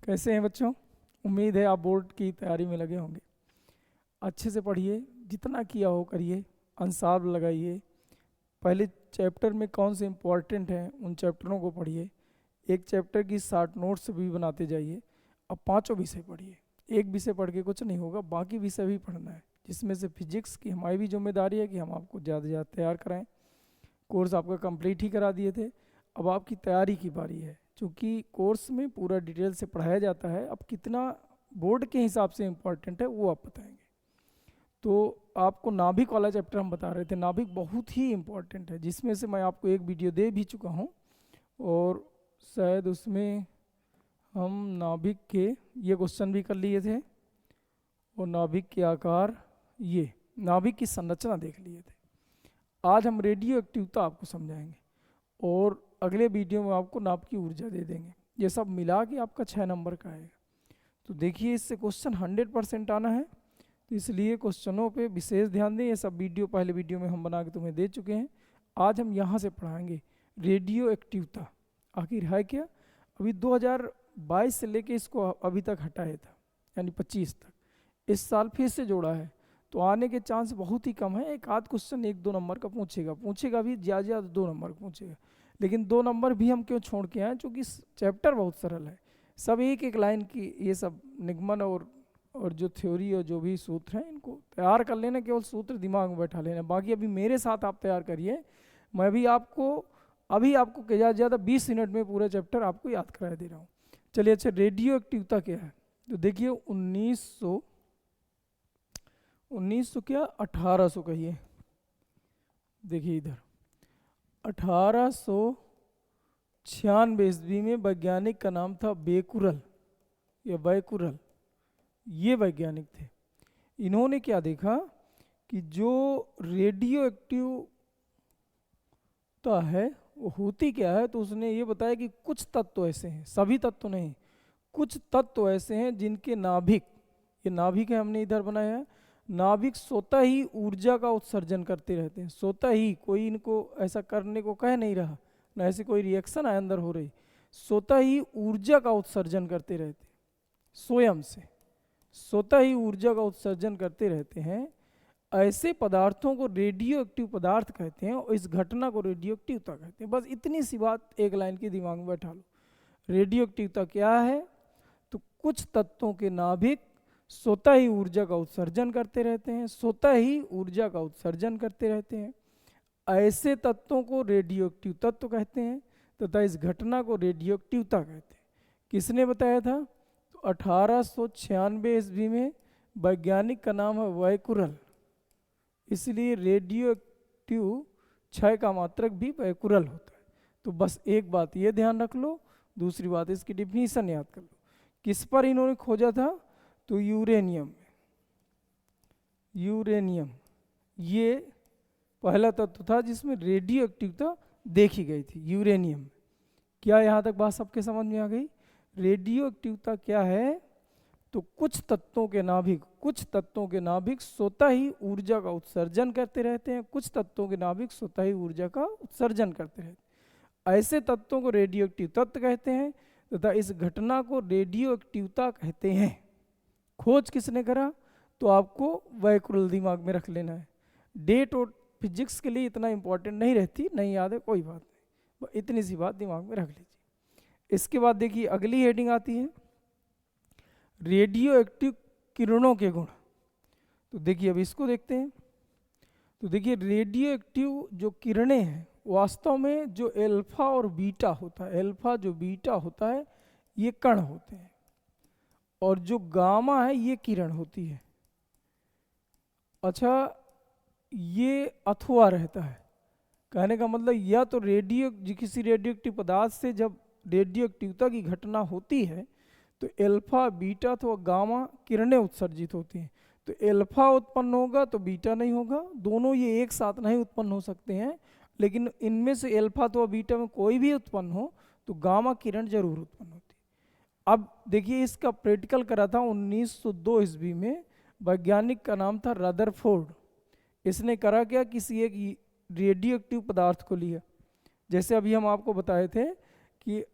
कैसे हैं बच्चों? उम्मीद है आप बोर्ड की तैयारी में लगे होंगे। अच्छे से पढ़िए, जितना किया हो करिए, अंसाब लगाइए। पहले चैप्टर में कौन से इम्पोर्टेंट हैं उन चैप्टरों को पढ़िए। एक चैप्टर की 60 नोट्स भी बनाते जाइए। अब पांचों विषय पढ़िए। एक विषय पढ़ के कुछ नहीं होगा, बाकी विषय भी पढ़ना है, जिसमें से फिजिक्स की हमारी भी जिम्मेदारी है कि हम आपको ज़्यादा से ज़्यादा तैयार कराएं। कोर्स आपका कंप्लीट ही करा दिए थे, अब आपकी तैयारी की बारी है। क्योंकि कोर्स में पूरा डिटेल से पढ़ाया जाता है, अब कितना बोर्ड के हिसाब से इम्पोर्टेंट है वो आप बताएंगे। तो आपको नाभिक वाला चैप्टर हम बता रहे थे, नाभिक बहुत ही इम्पोर्टेंट है, जिसमें से मैं आपको एक वीडियो दे भी चुका हूँ और शायद उसमें हम नाभिक के ये क्वेश्चन भी कर लिए थे और नाभिक के आकार, ये नाभिक की संरचना देख लिए थे। आज हम रेडियो एक्टिविटी आपको समझाएंगे और अगले वीडियो में आपको नाभ की ऊर्जा दे देंगे। ये सब मिला के आपका 6 नंबर का आएगा। तो देखिए, इससे क्वेश्चन 100% आना है, तो इसलिए क्वेश्चनों पे विशेष ध्यान दें। ये सब वीडियो पहले वीडियो में हम बना के तुम्हें दे चुके हैं। आज हम यहाँ से पढ़ाएंगे रेडियो एक्टिविटी आखिर है क्या। अभी 2022 से लेके इसको अभी तक हटाया था, यानी 25 तक। इस साल फिर से जोड़ा है, तो आने के चांस बहुत ही कम है। एक आध क्वेश्चन 1-2 नंबर का पूछेगा भी, ज़्यादा 2 नंबर का पूछेगा। लेकिन 2 नंबर भी हम क्यों छोड़ के आए? क्योंकि चैप्टर बहुत सरल है, सब एक एक लाइन की, ये सब निगमन और जो थ्योरी और जो भी सूत्र हैं इनको तैयार कर लेना, केवल सूत्र दिमाग में बैठा लेना। बाकी अभी मेरे साथ आप तैयार करिए, मैं भी आपको ज़्यादा 20 मिनट में पूरा चैप्टर आपको याद करा दे रहा हूँ। चलिए, अच्छा, रेडियो एक्टिविटी क्या है? तो देखिए 1900 क्या 1800 कहिए, देखिए इधर 1896 ईस्वी में वैज्ञानिक का नाम था बेकुरल या बैकुरल। ये वैज्ञानिक थे। इन्होंने क्या देखा कि जो रेडियो एक्टिविटी है वो होती क्या है। तो उसने ये बताया कि कुछ तत्व ऐसे हैं, सभी तत्व नहीं, कुछ तत्व ऐसे हैं जिनके नाभिक, ये नाभिक है हमने इधर बनाया है, नाभिक स्वतः ही ऊर्जा का उत्सर्जन करते रहते हैं। स्वतः ही, कोई इनको ऐसा करने को कह नहीं रहा, ना ऐसे कोई रिएक्शन है अंदर हो रही, स्वतः ही ऊर्जा का उत्सर्जन करते रहते हैं। स्वयं से स्वतः ही ऊर्जा का उत्सर्जन करते रहते हैं। ऐसे पदार्थों को रेडियो एक्टिव पदार्थ कहते हैं और इस घटना को रेडियो एक्टिवता कहते हैं। बस इतनी सी बात एक लाइन की दिमाग में बैठा लो। रेडियो एक्टिवता क्या है? तो कुछ तत्वों के नाभिक स्वतः ही ऊर्जा का उत्सर्जन करते रहते हैं, स्वतः ही ऊर्जा का उत्सर्जन करते रहते हैं। ऐसे तत्वों को रेडियो एक्टिव तत्व कहते हैं तथा इस घटना को रेडियो एक्टिवता कहते हैं। किसने बताया था? तो 1896 ईस्वी में वैज्ञानिक का नाम है बैकुरल, इसलिए रेडियो एक्टिव क्षय का मात्रक भी बैकुरल होता है। तो बस एक बात ये ध्यान रख लो, दूसरी बात इसकी डिफिनीशन याद कर लो। किस पर इन्होंने खोजा था? तो यूरेनियम ये पहला तत्व था जिसमें रेडियो एक्टिवता देखी गई थी, यूरेनियम। क्या यहाँ तक बात सबके समझ में आ गई? रेडियो एक्टिवता क्या है? तो कुछ तत्वों के नाभिक स्वतः ही ऊर्जा का उत्सर्जन करते रहते हैं, कुछ तत्वों के नाभिक स्वतः ही ऊर्जा का उत्सर्जन करते रहते हैं। ऐसे तत्वों को रेडियो एक्टिव तत्व कहते हैं तथा इस घटना को रेडियो एक्टिवता कहते हैं। खोज किसने करा? तो आपको बैकुरल दिमाग में रख लेना है। डेट और फिजिक्स के लिए इतना इंपॉर्टेंट नहीं रहती, नहीं याद है कोई बात नहीं, इतनी सी बात दिमाग में रख लीजिए। इसके बाद देखिए अगली हेडिंग आती है रेडियो एक्टिव किरणों के गुण। तो देखिए अब इसको देखते हैं। तो देखिए रेडियो एक्टिव जो किरणें हैं, वास्तव में जो अल्फा और बीटा होता है, अल्फा जो बीटा होता है ये कण होते हैं, और जो गामा है ये किरण होती है। अच्छा, ये अथवा रहता है, कहने का मतलब या तो किसी रेडियो एक्टिव पदार्थ से जब रेडियो एक्टिवता की घटना होती है तो अल्फा बीटा अथवा गामा किरणें उत्सर्जित होती हैं। तो अल्फा उत्पन्न होगा तो बीटा नहीं होगा, दोनों ये एक साथ नहीं उत्पन्न हो सकते हैं, लेकिन इनमें से अल्फा अथवा बीटा में कोई भी उत्पन्न हो तो गामा किरण जरूर उत्पन्न होती है। अब देखिए इसका प्रैक्टिकल करा था 1902 ईस्वी में, वैज्ञानिक का नाम था रदरफोर्ड। इसने करा क्या? किसी एक रेडियो एक्टिव पदार्थ को लिया, जैसे अभी हम आपको बताए थे कि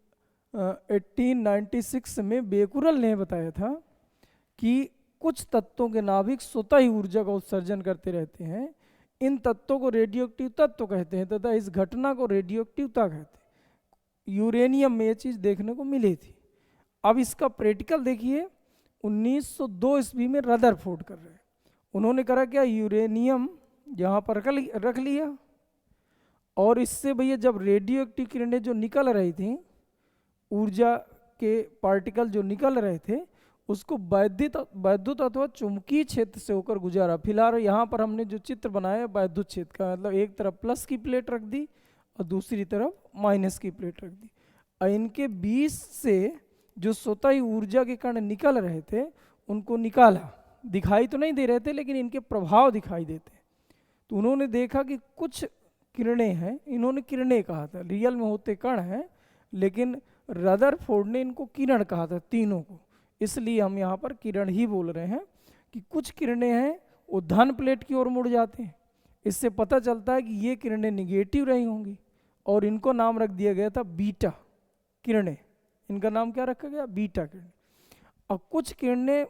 1896 में बेकुरल ने बताया था कि कुछ तत्वों के नाभिक स्वतः ही ऊर्जा का उत्सर्जन करते रहते हैं। इन तत्वों को रेडियोएक्टिव तत्व कहते हैं तथा इस घटना को रेडियोएक्टिवता कहते हैं। यूरेनियम में ये चीज़ देखने को मिली थी। अब इसका प्रैक्टिकल देखिए, 1902 ईस्वी में रदरफोर्ड कर रहे हैं। उन्होंने करा क्या, यूरेनियम यहाँ पर रख लिया और इससे भैया जब रेडियोएक्टिव किरणें जो निकल रही थी, ऊर्जा के पार्टिकल जो निकल रहे थे, उसको वैद्युत अथवा चुंबकीय क्षेत्र से होकर गुजारा। फिलहाल यहाँ पर हमने जो चित्र बनाया है वैद्युत क्षेत्र का, मतलब एक तरफ प्लस की प्लेट रख दी और दूसरी तरफ माइनस की प्लेट रख दी। और इनके बीच से जो स्वतः ही ऊर्जा के कण निकल रहे थे उनको निकाला। दिखाई तो नहीं दे रहे थे लेकिन इनके प्रभाव दिखाई देते। तो उन्होंने देखा कि कुछ किरणें हैं, इन्होंने किरणें कहा था, रियल में होते कण हैं, लेकिन रदरफोर्ड ने इनको किरण कहा था तीनों को, इसलिए हम यहाँ पर किरण ही बोल रहे हैं। कि कुछ किरणें हैं वो धन प्लेट की ओर मुड़ जाते हैं। इससे पता चलता है कि ये किरणें निगेटिव रही होंगी और इनको नाम रख दिया गया था बीटा किरणें। इनका नाम क्या रखा गया, बीटा किरणें। और कुछ किरणें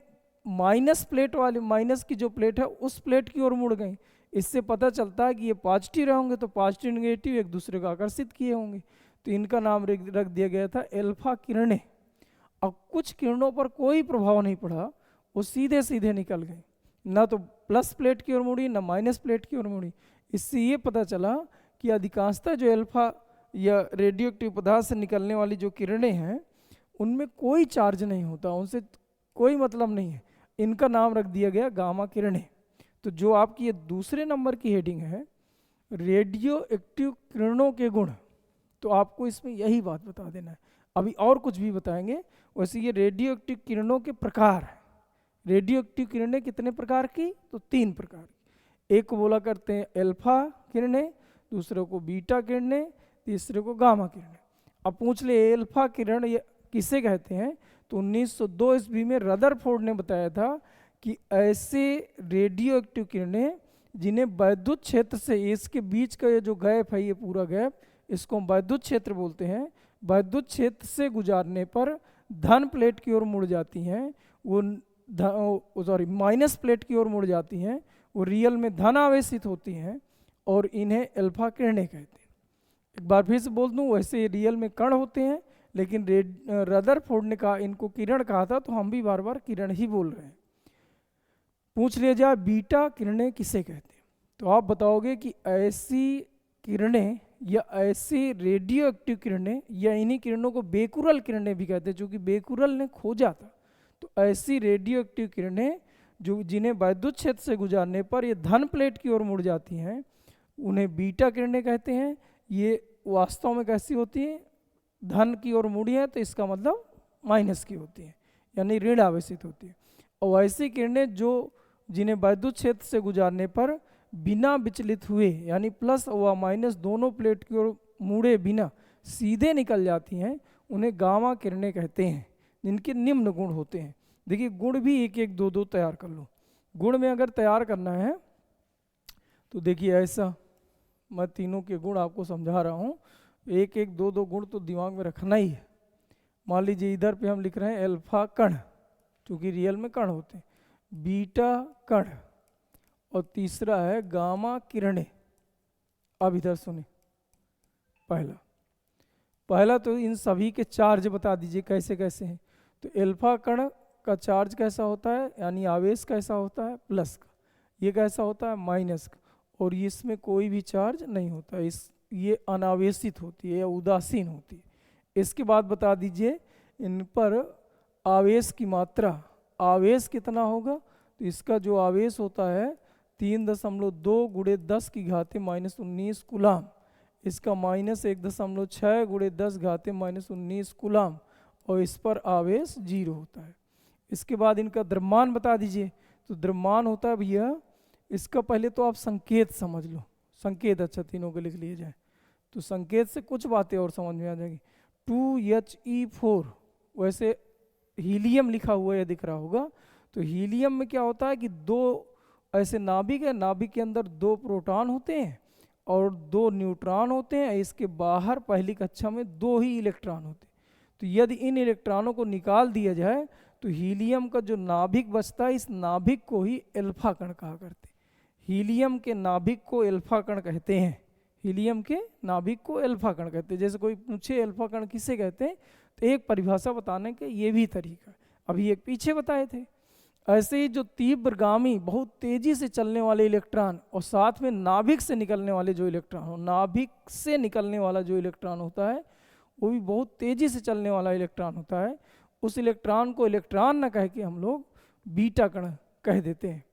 माइनस प्लेट वाली, माइनस की जो प्लेट है उस प्लेट की ओर मुड़ गई। इससे पता चलता है कि ये पॉजिटिव रहेंगे तो पॉजिटिव नेगेटिव एक दूसरे को आकर्षित किए होंगे, तो इनका नाम रख दिया गया था एल्फा किरणें। अब कुछ किरणों पर कोई प्रभाव नहीं पड़ा, वो सीधे सीधे निकल गई, ना तो प्लस प्लेट की ओर मुड़ी ना माइनस प्लेट की ओर मुड़ी। इससे ये पता चला कि अधिकांशतः जो एल्फा या रेडियोएक्टिव पदार्थ से निकलने वाली जो किरणें हैं उनमें कोई चार्ज नहीं होता, उनसे कोई मतलब नहीं है। इनका नाम रख दिया गया गामा किरणें। तो जो आपकी ये दूसरे नंबर की हेडिंग है रेडियो एक्टिव किरणों के गुण, तो आपको इसमें यही बात बता देना है। अभी और कुछ भी बताएंगे। वैसे ये रेडियो एक्टिव किरणों के प्रकार है। रेडियो एक्टिव किरणें कितने प्रकार की, तो 3 प्रकार की। एक को बोला करते हैं एल्फा किरणें, दूसरे को बीटा किरणें, तीसरे को गामा किरणें। अब पूछ ले एल्फा किरण ये किसे कहते हैं, तो 1902 ईस्वी में रदरफोर्ड ने बताया था कि ऐसे रेडियो एक्टिव किरणें जिन्हें वैद्युत क्षेत्र से, इसके बीच का ये जो गैप है, ये पूरा गैप, इसको हम वैद्युत क्षेत्र बोलते हैं, वैद्युत क्षेत्र से गुजारने पर धन प्लेट की ओर मुड़ जाती हैं, वो माइनस प्लेट की ओर मुड़ जाती हैं, वो रियल में धन आवेशित होती हैं और इन्हें अल्फा किरणें कहते हैं। एक बार फिर से बोल दूं, वैसे रियल में कण होते हैं लेकिन रदरफोर्ड ने कहा इनको किरण कहा था, तो हम भी बार बार किरण ही बोल रहे हैं। पूछ लिया जाए बीटा किरणें किसे कहते हैं, तो आप बताओगे कि ऐसी किरणें या ऐसी रेडियो एक्टिव किरणें या इन्हीं किरणों को बेकुरल किरणें भी कहते हैं, जो कि बेकुरल ने खोजा था। तो ऐसी रेडियो एक्टिव किरणें जो जिन्हें वैद्युत क्षेत्र से गुजारने पर ये धन प्लेट की ओर मुड़ जाती हैं, उन्हें बीटा किरणें कहते हैं। ये वास्तव में कैसी होती है, धन की ओर मुड़ी है तो इसका मतलब माइनस की होती है, यानी ऋण आवेशित होती है। और ऐसी किरणें जो जिन्हें वैद्युत क्षेत्र से गुजारने पर बिना विचलित हुए, यानी प्लस व माइनस दोनों प्लेट की ओर मुड़े बिना सीधे निकल जाती हैं, उन्हें गामा किरणें कहते हैं, जिनके निम्न गुण होते हैं। देखिए गुण भी एक एक दो दो तैयार कर लो। गुण में अगर तैयार करना है तो देखिए ऐसा, मैं तीनों के गुण आपको समझा रहा हूँ, एक एक दो दो गुण तो दिमाग में रखना ही है। मान लीजिए इधर पे हम लिख रहे हैं अल्फा कण, क्योंकि रियल में कण होते हैं, बीटा कण, और तीसरा है गामा किरणें। अब इधर सुने, पहला तो इन सभी के चार्ज बता दीजिए कैसे कैसे हैं। तो अल्फा कण का चार्ज कैसा होता है, यानी आवेश कैसा होता है, प्लस का। ये कैसा होता है, माइनस का। और इसमें कोई भी चार्ज नहीं होता, ये अनावेशित होती है या उदासीन होती है। इसके बाद बता दीजिए इन पर आवेश की मात्रा, आवेश कितना होगा, तो इसका जो आवेश होता है 3.2 गुणे 10 की घाते -19 कूलाम, इसका -1.6 गुणे 10 घाते -19 कूलाम, और इस पर आवेश 0 होता है। इसके बाद इनका द्रव्यमान बता दीजिए। तो द्रव्यमान होता है भैया, इसका पहले तो आप संकेत समझ लो, संकेत अच्छा तीनों को लिख लिए जाए, तो संकेत से कुछ बातें और समझ में आ जाएगी। 2He4, वैसे हीलियम लिखा हुआ है दिख रहा होगा, तो हीलियम में क्या होता है कि 2 ऐसे नाभिक है, नाभिक के अंदर 2 प्रोटॉन होते हैं और 2 न्यूट्रॉन होते हैं, इसके बाहर पहली कक्षा में 2 ही इलेक्ट्रॉन होते हैं। तो यदि इन इलेक्ट्रॉनों को निकाल दिया जाए तो हीलियम का जो नाभिक बचता है, इस नाभिक को ही अल्फा कण कहा करते हैं। हीलियम के नाभिक को अल्फा कण कहते हैं। हीलियम के नाभिक को अल्फा कण कहते हैं। जैसे कोई पूछे अल्फा कण किसे कहते हैं, तो एक परिभाषा बताने के ये भी तरीका, अभी एक पीछे बताए थे। ऐसे ही जो तीव्रगामी बहुत तेजी से चलने वाले इलेक्ट्रॉन और साथ में नाभिक से निकलने वाले जो इलेक्ट्रॉन हो, नाभिक से निकलने वाला जो इलेक्ट्रॉन होता है वो भी बहुत तेजी से चलने वाला इलेक्ट्रॉन होता है। उस इलेक्ट्रॉन को इलेक्ट्रॉन न कह के हम लोग बीटा कण कह देते हैं।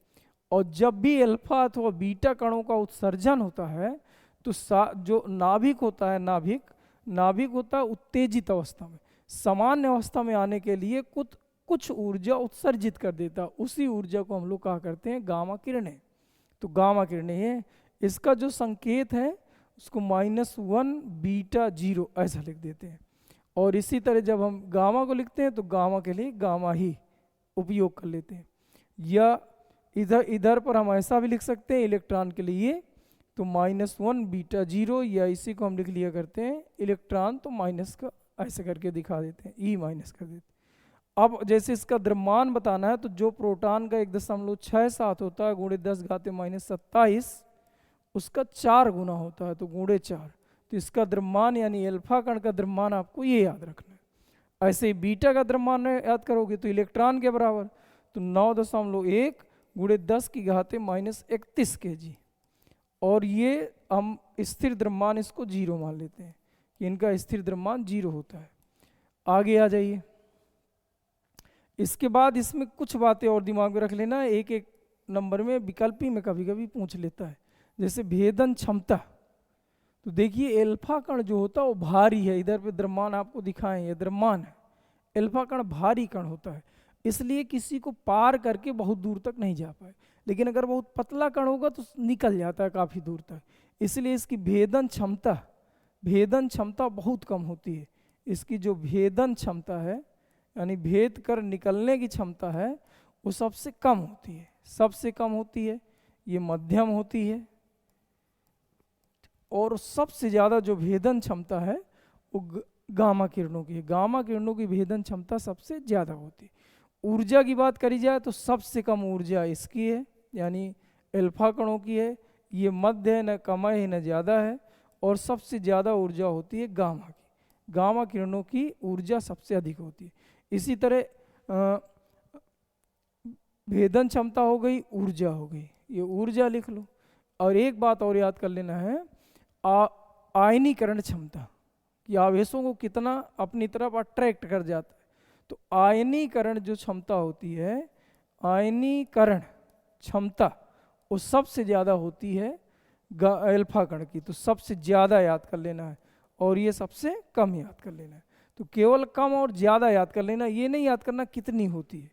और जब भी अल्फा अथवा बीटा कणों का उत्सर्जन होता है तो जो नाभिक होता है, नाभिक होता है उत्तेजित अवस्था में। सामान्य अवस्था में आने के लिए कुछ ऊर्जा उत्सर्जित कर देता, उसी ऊर्जा को हम लोग कहा करते हैं गामा किरणें। तो गामा किरणें है, इसका जो संकेत है उसको -1 बीटा 0 ऐसा लिख देते हैं। और इसी तरह जब हम गामा को लिखते हैं तो गामा के लिए गामा ही उपयोग कर लेते हैं। या इधर पर हम ऐसा भी लिख सकते हैं इलेक्ट्रॉन के लिए, तो -1 बीटा 0, या इसी को हम लिख लिया करते हैं इलेक्ट्रॉन तो माइनस का ऐसे करके दिखा देते हैं, ई माइनस कर देते हैं। अब जैसे इसका द्रव्यमान बताना है तो जो प्रोटॉन का 1.67 होता है × 10⁻⁻27 उसका 4 गुना होता है, तो × 4। तो इसका द्रव्यमान यानी अल्फा कण का द्रव्यमान आपको ये याद रखना है। ऐसे ही बीटा का द्रव्यमान याद करोगे तो इलेक्ट्रॉन के बराबर, तो 9.1 × 10⁻31 kg। और ये हम स्थिर द्रव्यमान इसको 0 मान लेते हैं कि इनका स्थिर द्रव्यमान 0 होता है। आगे आ जाइए। इसके बाद इसमें कुछ बातें और दिमाग में रख लेना, एक एक नंबर में विकल्पी में कभी कभी पूछ लेता है। जैसे भेदन क्षमता, तो देखिए अल्फा कण जो होता है वो भारी है, इधर पे द्रव्यमान आपको दिखाएं, ये द्रव्यमान है। अल्फा कण भारी कण होता है, इसलिए किसी को पार करके बहुत दूर तक नहीं जा पाए। लेकिन अगर बहुत पतला कण होगा तो निकल जाता है काफ़ी दूर तक, इसलिए इसकी भेदन क्षमता बहुत कम होती है। इसकी जो भेदन क्षमता है यानी भेद कर निकलने की क्षमता है वो सबसे कम होती है, ये मध्यम होती है। और सबसे ज़्यादा जो भेदन क्षमता है वो गामा किरणों की है। गामा किरणों की भेदन क्षमता सबसे ज़्यादा होती है। ऊर्जा की बात करी जाए तो सबसे कम ऊर्जा इसकी है, यानी अल्फा कणों की है। ये मध्य है, न कम है न ज़्यादा है। और सबसे ज़्यादा ऊर्जा होती है गामा की। गामा किरणों की ऊर्जा सबसे अधिक होती है। इसी तरह भेदन क्षमता हो गई, ऊर्जा हो गई, ये ऊर्जा लिख लो। और एक बात और याद कर लेना है, आयनीकरण क्षमता, कि आवेशों को कितना अपनी तरफ अट्रैक्ट कर जाता है। तो आयनीकरण जो क्षमता होती है, आयनीकरण क्षमता वो सबसे ज़्यादा होती है अल्फा कण की। तो सबसे ज़्यादा याद कर लेना है और ये सबसे कम याद कर लेना है। तो केवल कम और ज़्यादा याद कर लेना, ये नहीं याद करना कितनी होती है।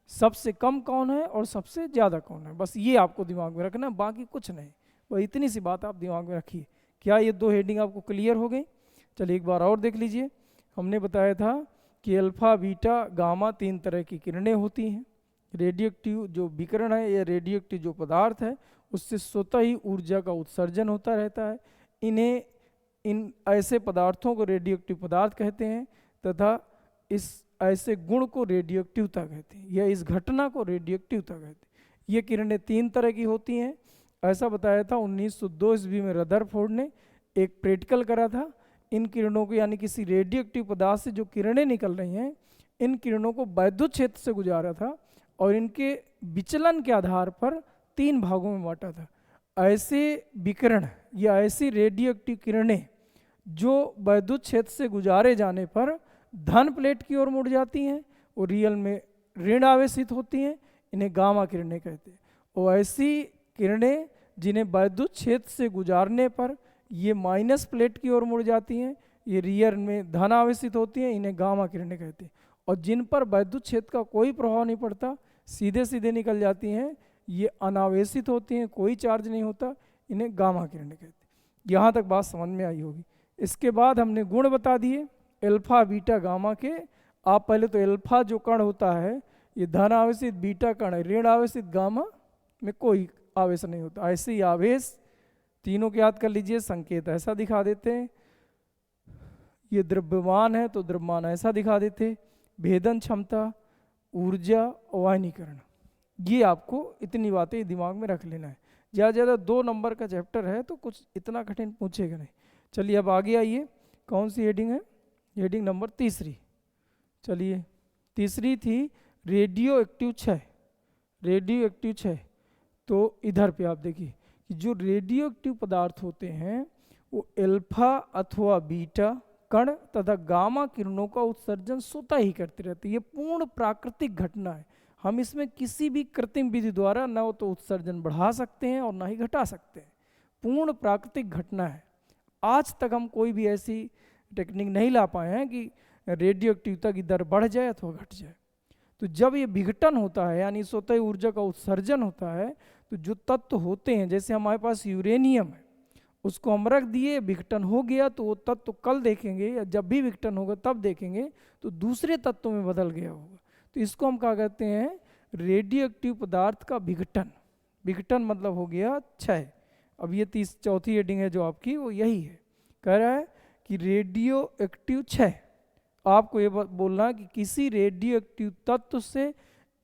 सबसे कम कौन है और सबसे ज़्यादा कौन है, बस ये आपको दिमाग में रखना, बाकी कुछ नहीं। वह इतनी सी बात आप दिमाग में रखिए। क्या ये 2 हेडिंग आपको क्लियर हो गई? चलिए एक बार और देख लीजिए। हमने बताया था कि अल्फा बीटा गामा 3 तरह की किरणें होती हैं। रेडियोएक्टिव जो विकिरण है या रेडियोएक्टिव जो पदार्थ है उससे स्वतः ही ऊर्जा का उत्सर्जन होता रहता है। इन ऐसे पदार्थों को रेडियोएक्टिव पदार्थ कहते हैं तथा इस ऐसे गुण को रेडियोएक्टिवता कहते हैं, या इस घटना को रेडियोएक्टिवता कहते हैं। ये किरणें 3 तरह की होती हैं, ऐसा बताया था 1902 ईस्वी में रदरफोर्ड ने एक प्रैक्टिकल करा था। इन किरणों को यानी किसी रेडियोएक्टिव पदार्थ से जो किरणें निकल रही हैं, इन किरणों को वैद्युत क्षेत्र से गुजारा था और इनके विचलन के आधार पर 3 भागों में बांटा था। ऐसे विकिरण या ऐसी रेडियोएक्टिव किरणें जो वैद्युत क्षेत्र से गुजारे जाने पर धन प्लेट की ओर मुड़ जाती हैं और रियल में ऋण आवेशित होती हैं, इन्हें गामा किरणें कहते हैं। और ऐसी किरणें जिन्हें वैद्युत क्षेत्र से गुजारने पर ये माइनस प्लेट की ओर मुड़ जाती हैं, ये रियल में धन आवेशित होती हैं, इन्हें गामा किरणें कहते हैं। और जिन पर वैद्युत क्षेत्र का कोई प्रभाव नहीं पड़ता, सीधे सीधे निकल जाती हैं, ये अनावेशित होती हैं, कोई चार्ज नहीं होता, इन्हें गामा किरणें कहते हैं। यहाँ तक बात समझ में आई होगी। इसके बाद हमने गुण बता दिए अल्फा बीटा गामा के। आप पहले तो अल्फा जो कण होता है ये धन आवेशित, बीटा कण है ऋण आवेशित, गामा में कोई आवेश नहीं होता। ऐसे ही आवेश तीनों को याद कर लीजिए, संकेत ऐसा दिखा देते हैं। ये द्रव्यमान है तो द्रव्यमान ऐसा दिखा देते, भेदन क्षमता, ऊर्जा और आयनीकरण। ये आपको इतनी बातें दिमाग में रख लेना है। ज़्यादा से ज़्यादा 2 नंबर का चैप्टर है तो कुछ इतना कठिन पूछेगा नहीं। चलिए अब आगे आइए, कौन सी हेडिंग है? Heading number 3। चलिए 3 थी रेडियो एक्टिव क्षय। रेडियो एक्टिव क्षय, तो इधर पे आप देखिए कि जो रेडियो एक्टिव पदार्थ होते हैं वो अल्फा अथवा बीटा कण तथा गामा किरणों का उत्सर्जन स्वतः ही करते रहते हैं। ये पूर्ण प्राकृतिक घटना है। हम इसमें किसी भी कृत्रिम विधि द्वारा न तो उत्सर्जन बढ़ा सकते हैं और ना ही घटा सकते हैं। पूर्ण प्राकृतिक घटना है। आज तक हम कोई भी ऐसी टेक्निक नहीं ला पाए हैं कि रेडियो एक्टिविटी की दर बढ़ जाए अथवा घट जाए। तो जब ये विघटन होता है यानी स्वतः ऊर्जा का उत्सर्जन होता है, तो जो तत्व होते हैं, जैसे हमारे पास यूरेनियम है, उसको हम रख दिए, विघटन हो गया, तो वो तत्व कल देखेंगे या जब भी विघटन होगा तब देखेंगे तो दूसरे तत्वों में बदल गया होगा। तो इसको हम क्या कहते हैं? रेडियो एक्टिव पदार्थ का विघटन। विघटन मतलब हो गया क्षय। अब ये 4थी हेडिंग है जो आपकी, वो यही है, कह रहा है कि रेडियो एक्टिव क्षय। आपको ये बोलना है कि किसी रेडियो एक्टिव तत्व से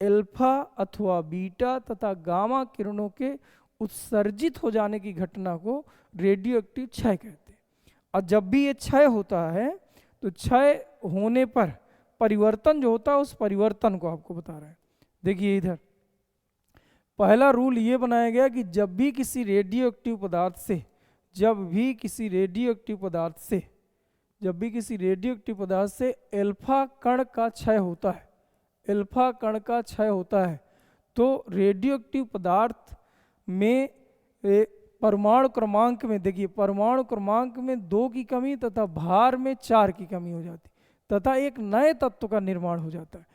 अल्फा अथवा बीटा तथा गामा किरणों के उत्सर्जित हो जाने की घटना को रेडियो एक्टिव क्षय कहते हैं। और जब भी ये क्षय होता है तो क्षय होने पर परिवर्तन जो होता है, उस परिवर्तन को आपको बता रहा है। देखिए इधर पहला रूल ये बनाया गया कि जब भी किसी रेडियो एक्टिव पदार्थ से अल्फा कण का क्षय होता है, अल्फा कण का क्षय होता है, तो रेडियो एक्टिव पदार्थ में परमाणु क्रमांक में, देखिए परमाणु क्रमांक में 2 की कमी तथा भार में 4 की कमी हो जाती तथा एक नए तत्व का निर्माण हो जाता है।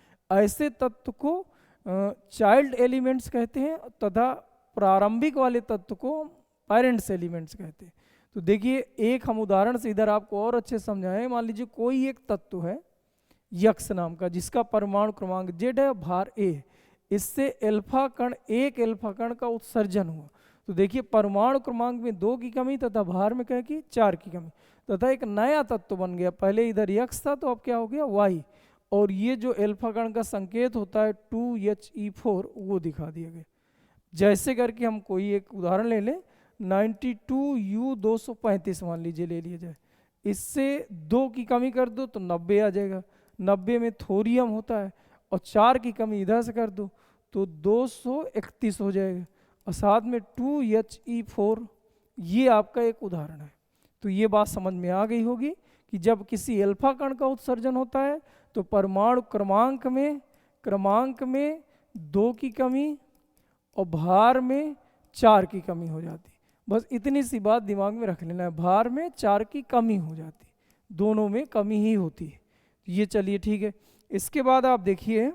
ऐसे तत्व को चाइल्ड एलिमेंट्स कहते हैं तथा प्रारंभिक वाले तत्व को पेरेंट्स एलिमेंट्स कहते हैं। तो देखिए एक हम उदाहरण से इधर आपको और अच्छे समझाएं। मान लीजिए कोई एक तत्व है यक्स नाम का, जिसका परमाणु क्रमांक Z है, भार A, इससे एक अल्फा कण का उत्सर्जन हुआ। तो देखिए परमाणु क्रमांक में 2 की कमी तथा भार में क्या की 4 की कमी तथा एक नया तत्व बन गया। पहले इधर यक्स था तो अब क्या हो गया Y, और ये जो अल्फा कण का संकेत होता है 2He4 वो दिखा दिया गया। जैसे करके हम कोई एक उदाहरण ले लें, 92U235 मान लीजिए ले लिया जाए, इससे 2 की कमी कर दो तो 90 आ जाएगा। 90 में थोरियम होता है और 4 की कमी इधर से कर दो तो 231 हो जाएगा, और साथ में 2He4। ये आपका एक उदाहरण है। तो ये बात समझ में आ गई होगी कि जब किसी अल्फा कण का उत्सर्जन होता है तो परमाणु क्रमांक में 2 की कमी और भार में 4 की कमी हो जाती। बस इतनी सी बात दिमाग में रख लेना है, भार में 4 की कमी हो जाती, दोनों में कमी ही होती है। ये चलिए ठीक है। इसके बाद आप देखिए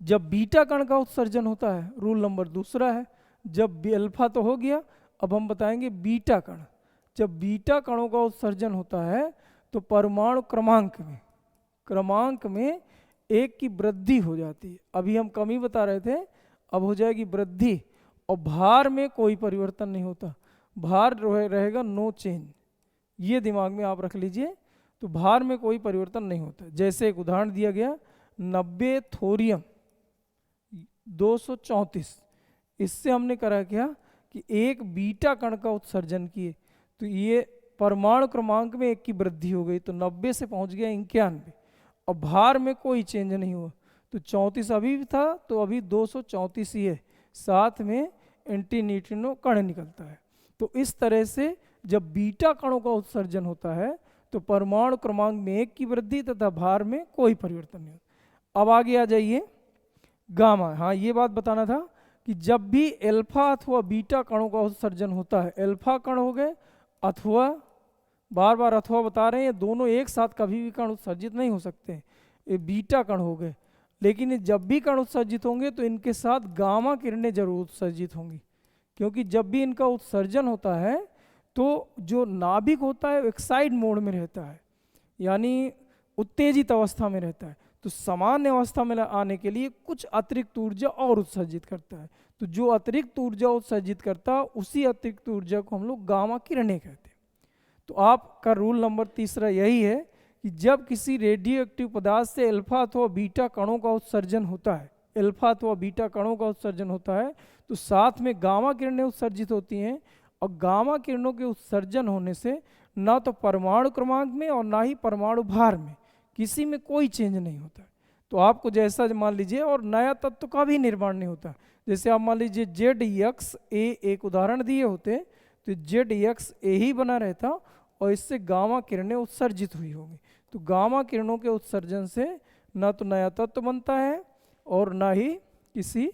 जब बीटा कण का उत्सर्जन होता है, रूल नंबर 2 है, जब अल्फा तो हो गया, अब हम बताएंगे बीटा कण। जब बीटा कणों का उत्सर्जन होता है तो परमाणु क्रमांक में 1 की वृद्धि हो जाती है। अभी हम कमी बता रहे थे, अब हो जाएगी वृद्धि, और भार में कोई परिवर्तन नहीं होता, भार रहेगा नो चेंज। ये दिमाग में आप रख लीजिए। तो भार में कोई परिवर्तन नहीं होता। जैसे एक उदाहरण दिया गया 90 थोरियम 234, इससे हमने करा क्या कि एक बीटा कण का उत्सर्जन किए, तो ये परमाणु क्रमांक में 1 की वृद्धि हो गई, तो 90 से पहुंच गया 91, और भार में कोई चेंज नहीं हुआ। तो 34 अभी भी था तो अभी 234 ही है, साथ में एंटी न्यूट्रिनो कण निकलता है। तो इस तरह से जब बीटा कणों का उत्सर्जन होता है तो परमाणु क्रमांक में 1 की वृद्धि तथा भार में कोई परिवर्तन नहीं होता। अब आगे आ जाइए गामा। हाँ ये बात बताना था कि जब भी अल्फा अथवा बीटा कणों का उत्सर्जन होता है, अल्फा कण हो गए अथवा, बार बार अथवा बता रहे हैं, दोनों एक साथ कभी भी कण उत्सर्जित नहीं हो सकते, ये बीटा कण हो गए। लेकिन जब भी कण उत्सर्जित होंगे तो इनके साथ गामा किरणें जरूर उत्सर्जित होंगी, क्योंकि जब भी इनका उत्सर्जन होता है तो जो नाभिक होता है एक्साइड मोड में रहता है, यानी उत्तेजित अवस्था में रहता है। तो सामान्य अवस्था में आने के लिए कुछ अतिरिक्त ऊर्जा और उत्सर्जित करता है। तो जो अतिरिक्त ऊर्जा उत्सर्जित करता है उसी अतिरिक्त ऊर्जा को हम लोग गामा किरणें कहते हैं। तो आपका रूल नंबर तीसरा यही है कि जब किसी रेडियो एक्टिव पदार्थ से अल्फा अथवा बीटा कणों का उत्सर्जन होता है, अल्फा अथवा बीटा कणों का उत्सर्जन होता है, तो साथ में गामा किरणें उत्सर्जित होती हैं, और गामा किरणों के उत्सर्जन होने से ना तो परमाणु क्रमांक में और ना ही परमाणु भार में किसी में कोई चेंज नहीं होता। तो आपको जैसा मान लीजिए, और नया तत्व का भी निर्माण नहीं होता। जैसे आप मान लीजिए ZXA एक उदाहरण दिए होते तो ZXA ही बना रहता और इससे गामा किरणें उत्सर्जित हुई होगी। तो गामा किरणों के उत्सर्जन से ना तो नया तत्व बनता है और ना ही किसी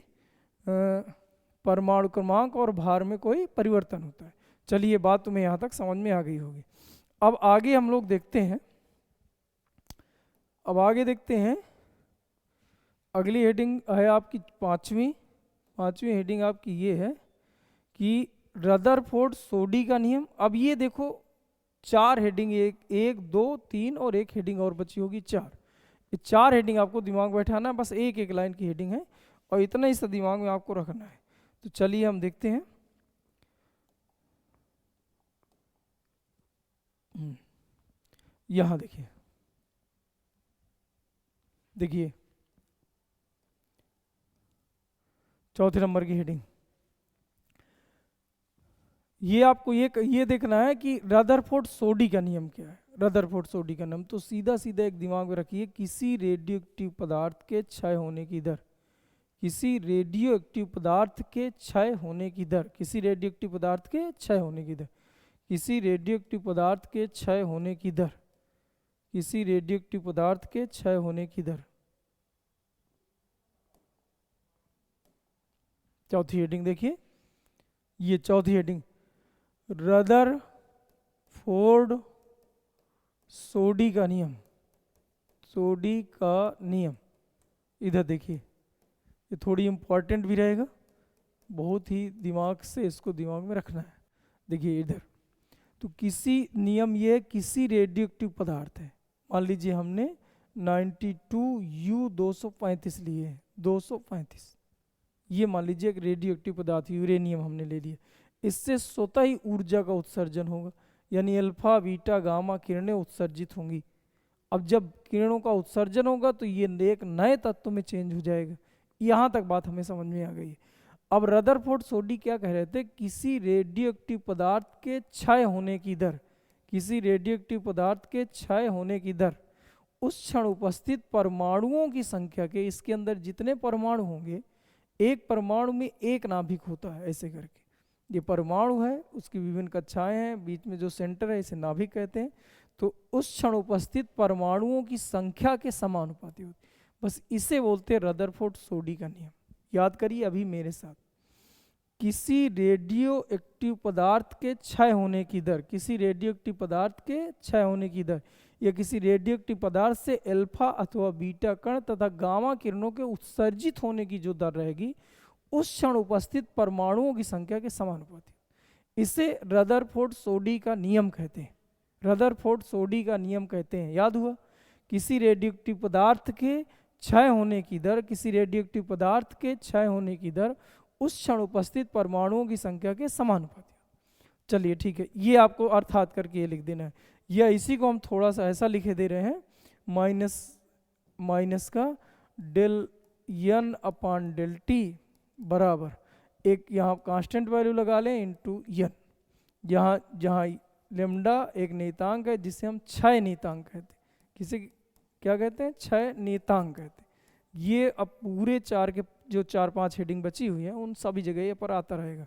परमाणु क्रमांक और भार में कोई परिवर्तन होता है। चलिए ये बात तुम्हें यहाँ तक समझ में आ गई होगी। अब आगे हम लोग देखते हैं, अब आगे देखते हैं अगली हेडिंग है आपकी पांचवी हेडिंग आपकी ये है कि रदरफोर्ड सोडी का नियम। अब ये देखो 4 हेडिंग, एक 2 3 और एक हेडिंग और बची होगी 4। ये 4 हेडिंग आपको दिमाग में बैठाना है, बस एक एक लाइन की हेडिंग है और इतना ही सा दिमाग में आपको रखना है। तो चलिए हम देखते हैं। यहाँ देखिए चौथे नंबर की हेडिंग, ये आपको ये देखना है कि रदरफोर्ड सोडी का नियम क्या है। रदरफोर्ड सोडी का नियम तो सीधा सीधा एक दिमाग में रखिए, किसी रेडियोएक्टिव पदार्थ के क्षय होने की दर, किसी रेडियोएक्टिव पदार्थ के क्षय होने की दर, किसी रेडियोएक्टिव पदार्थ के क्षय होने की दर, किसी रेडियोएक्टिव पदार्थ के क्षय होने की दर, किसी रेडियोएक्टिव पदार्थ के क्षय होने की दर। चौथी हेडिंग देखिए, ये चौथी हेडिंग रदरफोर्ड सोडी का नियम, सोडी का नियम। इधर देखिए, ये थोड़ी इंपॉर्टेंट भी रहेगा, बहुत ही दिमाग से इसको दिमाग में रखना है। देखिए इधर तो किसी नियम, ये किसी रेडियोएक्टिव पदार्थ है, मान लीजिए हमने 92U235 लिए, 235, ये मान लीजिए एक रेडियोएक्टिव पदार्थ यूरेनियम हमने ले लिया। इससे स्वतः ही ऊर्जा का उत्सर्जन होगा, यानी अल्फा बीटा गामा किरणें उत्सर्जित होंगी। अब जब किरणों का उत्सर्जन होगा तो ये एक नए तत्व में चेंज हो जाएगा। यहाँ तक बात हमें समझ में आ गई है। अब रदरफोर्ड सोडी क्या कह रहे थे, किसी रेडियोएक्टिव पदार्थ के क्षय होने की दर, किसी रेडियोएक्टिव पदार्थ के क्षय होने की दर उस क्षण उपस्थित परमाणुओं की संख्या के, इसके अंदर जितने परमाणु होंगे, एक परमाणु में एक नाभिक होता है, ऐसे करके ये परमाणु है, उसकी विभिन्न कक्षाएं हैं, बीच में जो सेंटर है इसे नाभिक कहते हैं। तो उस क्षण उपस्थित परमाणुओं की संख्या के समानुपाती होती, बस इसे बोलते हैं रदरफोर्ड सोडी का नियम। याद करिए अभी मेरे साथ, किसी रेडियो एक्टिव पदार्थ के क्षय होने की दर, किसी रेडियो एक्टिव पदार्थ के क्षय होने की दर, या किसी रेडियो एक्टिव पदार्थ से अल्फा अथवा बीटा कण तथा गामा किरणों के उत्सर्जित होने की जो दर रहेगी, उस क्षण उपस्थित परमाणुओं की संख्या के समानुपाती, इसे रदरफोर्ड सोडी का नियम कहते हैं। रदरफोर्ड सोडी का नियम कहते हैं। याद हुआ, किसी रेडियोएक्टिव पदार्थ के क्षय होने की दर, किसी रेडियोएक्टिव पदार्थ के क्षय होने की दर उस क्षण उपस्थित परमाणुओं की संख्या के समानुपाती। चलिए ठीक है, ये आपको अर्थात करके ये लिख देना है, या इसी को हम थोड़ा सा ऐसा लिखे दे रहे हैं, माइनस का del n upon del T बराबर एक यहाँ कांस्टेंट वैल्यू लगा लें इनटू n, जहाँ लेमडा एक नियतांक है जिसे हम क्षय नियतांक कहते हैं। किसे क्या कहते हैं? क्षय नियतांक कहते हैं। ये अब पूरे 4 के जो 4-5 हेडिंग बची हुई है उन सभी जगह ये पर आता रहेगा।